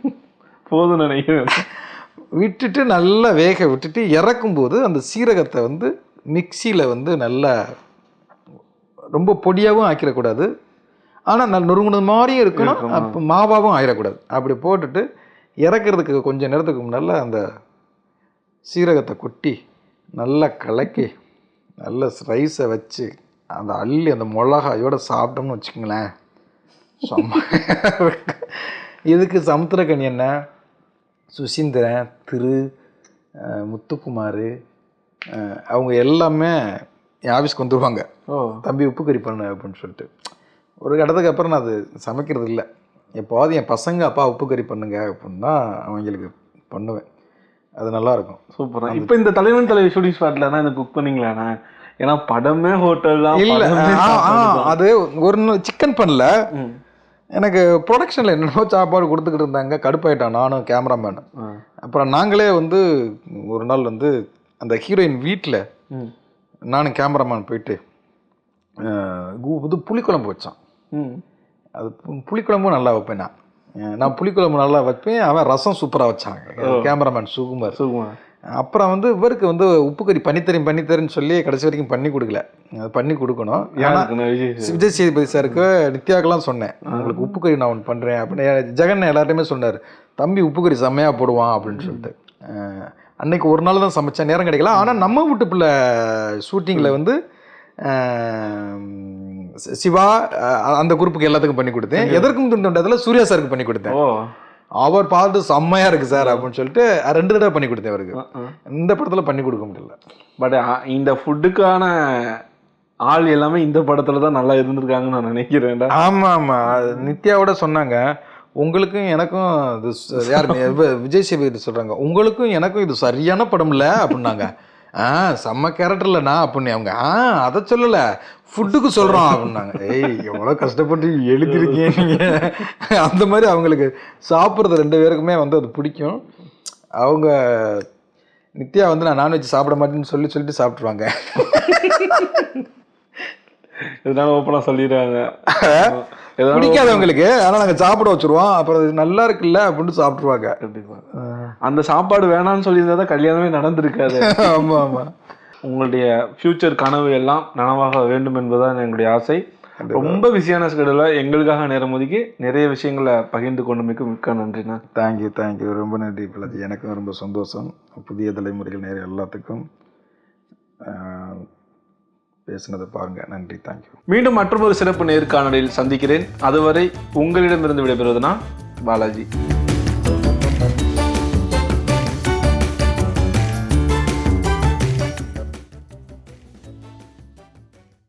போதும் நினைக்கிறேன். விட்டுட்டு நல்லா வேக விட்டுட்டு இறக்கும்போது அந்த சீரகத்தை வந்து மிக்சியில் வந்து நல்லா ரொம்ப பொடியாகவும் ஆக்கிடக்கூடாது, ஆனால் நல்ல நொறுங்குனது மாதிரியும் இருக்கணும், அப்போ மாவாகவும் ஆயிடக்கூடாது. அப்படி போட்டுட்டு இறக்கிறதுக்கு கொஞ்சம் நேரத்துக்கு முன்னால் அந்த சீரகத்தை கொட்டி நல்லா கலக்கி நல்ல ரைஸை வச்சு அந்த அள்ளி அந்த மிளகாயோடு சாப்பிட்டோம்னு வச்சுக்கோங்களேன், இதுக்கு சமுத்திரக்கனி என்ன, சுசீந்திரன், முத்துக்குமார் அவங்க எல்லாமே என் ஆஃபீஸ்க்கு வந்துடுவாங்க. தம்பி உப்பு கறி பண்ணு அப்படின்னு சொல்லிட்டு. ஒரு இடத்துக்கு அப்புறம் நான் அது சமைக்கிறது இல்லை. எப்போது என் பசங்க அப்பா உப்பு கறி பண்ணுங்க அப்படின்னா அவங்களுக்கு பண்ணுவேன். அது நல்லாயிருக்கும். சூப்பராக. இப்போ இந்த தலைவன் தலைவி ஷூட்டிங் ஸ்பாட்டில் தான் எனக்கு குக் பண்ணிங்களாண்ணா? ஏன்னா படமே ஹோட்டல் தான். இல்லை, அது ஒரு சிக்கன் பண்ணல, எனக்கு ப்ரொடக்ஷனில் என்னென்னோ சாப்பாடு கொடுத்துக்கிட்டு இருந்தாங்க, கடுப்பாயிட்டான் நானும் கேமராமேனு. அப்புறம் நாங்களே வந்து ஒரு நாள் வந்து அந்த ஹீரோயின் வீட்டில் நானும் கேமராமேன் போயிட்டு இது புளிக்குழம்பு வச்சான். அது புளிக்குழம்பும் நல்லா வைப்பேன். நான் புளிக்குழம்பு நல்லா வைப்பேன், அவன் ரசம் சூப்பராக வச்சாங்க கேமராமேன் சுகுமார். அப்புறம் வந்து இவருக்கு வந்து உப்பு கறி பண்ணித்தரேன்னு சொல்லி கடைசி வரைக்கும் பண்ணி கொடுக்கல. அது பண்ணி கொடுக்கணும். ஏன்னா விஜய் சேதுபதி சாருக்கு நித்யாக்கெல்லாம் சொன்னேன், உங்களுக்கு உப்பு கறி நான் ஒன்று பண்ணுறேன் அப்படின்னு. ஜெகன் எல்லார்ட்டையுமே சொன்னார், தம்பி உப்பு கறி செம்மையாக போடுவான் அப்படின்னு சொல்லிட்டு. அன்னைக்கு ஒரு நாள் தான் சமைச்சேன், நேரம் கிடைக்கல. ஆனால் நம்ம வீட்டு பிள்ளை ஷூட்டிங்கில் வந்து சிவா அந்த குரூப்புக்கு எல்லாத்துக்கும் பண்ணி கொடுத்தேன். எதற்கும் துண்டதில் சூர்யா சாருக்கு பண்ணி கொடுத்தேன். அவர் பார்த்து செம்மையாக இருக்குது சார் அப்படின்னு சொல்லிட்டு 2 தடவை பண்ணி கொடுத்தேன் அவருக்கு. இந்த படத்தில் பண்ணி கொடுக்க முடியல. பட் இந்த ஃபுட்டுக்கான ஆள் எல்லாமே இந்த படத்தில் தான் நல்லா இருந்திருக்காங்கன்னு நான் நினைக்கிறேன். ஆமாம் ஆமாம், நித்யாவோட சொன்னாங்க, உங்களுக்கும் எனக்கும் இது யார் விஜய் சேதுபதி சொல்கிறாங்க, உங்களுக்கும் எனக்கும் இது சரியான படம் இல்லை அப்படின்னாங்க. செம்ம கேரக்டர்லண்ணா அப்படின்னு அவங்க அதை சொல்லலை, ஃபுட்டுக்கு சொல்கிறோம் அப்படின்னாங்க. எவ்வளோ கஷ்டப்பட்டு எழுதிருக்கீங்க நீங்கள். அந்த மாதிரி அவங்களுக்கு சாப்பிட்றது 2 பேருக்குமே வந்து அது பிடிக்கும். அவங்க நித்யா வந்து நான் நான்வெஜ் சாப்பிட மாட்டேன்னு சொல்லிட்டு சாப்பிட்ருவாங்க. இதனால ஓப்பனாக சொல்லிடுறாங்க பிடிக்காது அவங்களுக்கு, ஆனால் நாங்கள் சாப்பிட வச்சுருவோம். அப்புறம் இது நல்லா இருக்குல்ல அப்படின்ட்டு சாப்பிட்ருவாங்க. கண்டிப்பாக அந்த சாப்பாடு வேணாம்னு சொல்லியிருந்தா தான் கல்யாணமே நடந்திருக்காது. ஆமாம் ஆமாம். உங்களுடைய ஃப்யூச்சர் கனவு எல்லாம் நனவாக வேண்டும் என்பதுதான் எங்களுடைய ஆசை. ரொம்ப பிஸியான ஸ்கெடியூலில் எங்களுக்காக நேரம் ஒதுக்கி நிறைய விஷயங்களை பகிர்ந்து கொண்டமைக்கு மிக்க நன்றிண்ணா. தேங்க்யூ, ரொம்ப நன்றி பாலாஜி. எனக்கும் ரொம்ப சந்தோஷம். புதிய தலைமுறைகள் நேரம் எல்லாத்துக்கும் பேசினதை பாருங்க. நன்றி, தேங்க்யூ. மீண்டும் மற்றொரு சிறப்பு நேர்காணலில் சந்திக்கிறேன். அதுவரை உங்களிடமிருந்து விடைபெறுவது நான் பாலாஜி.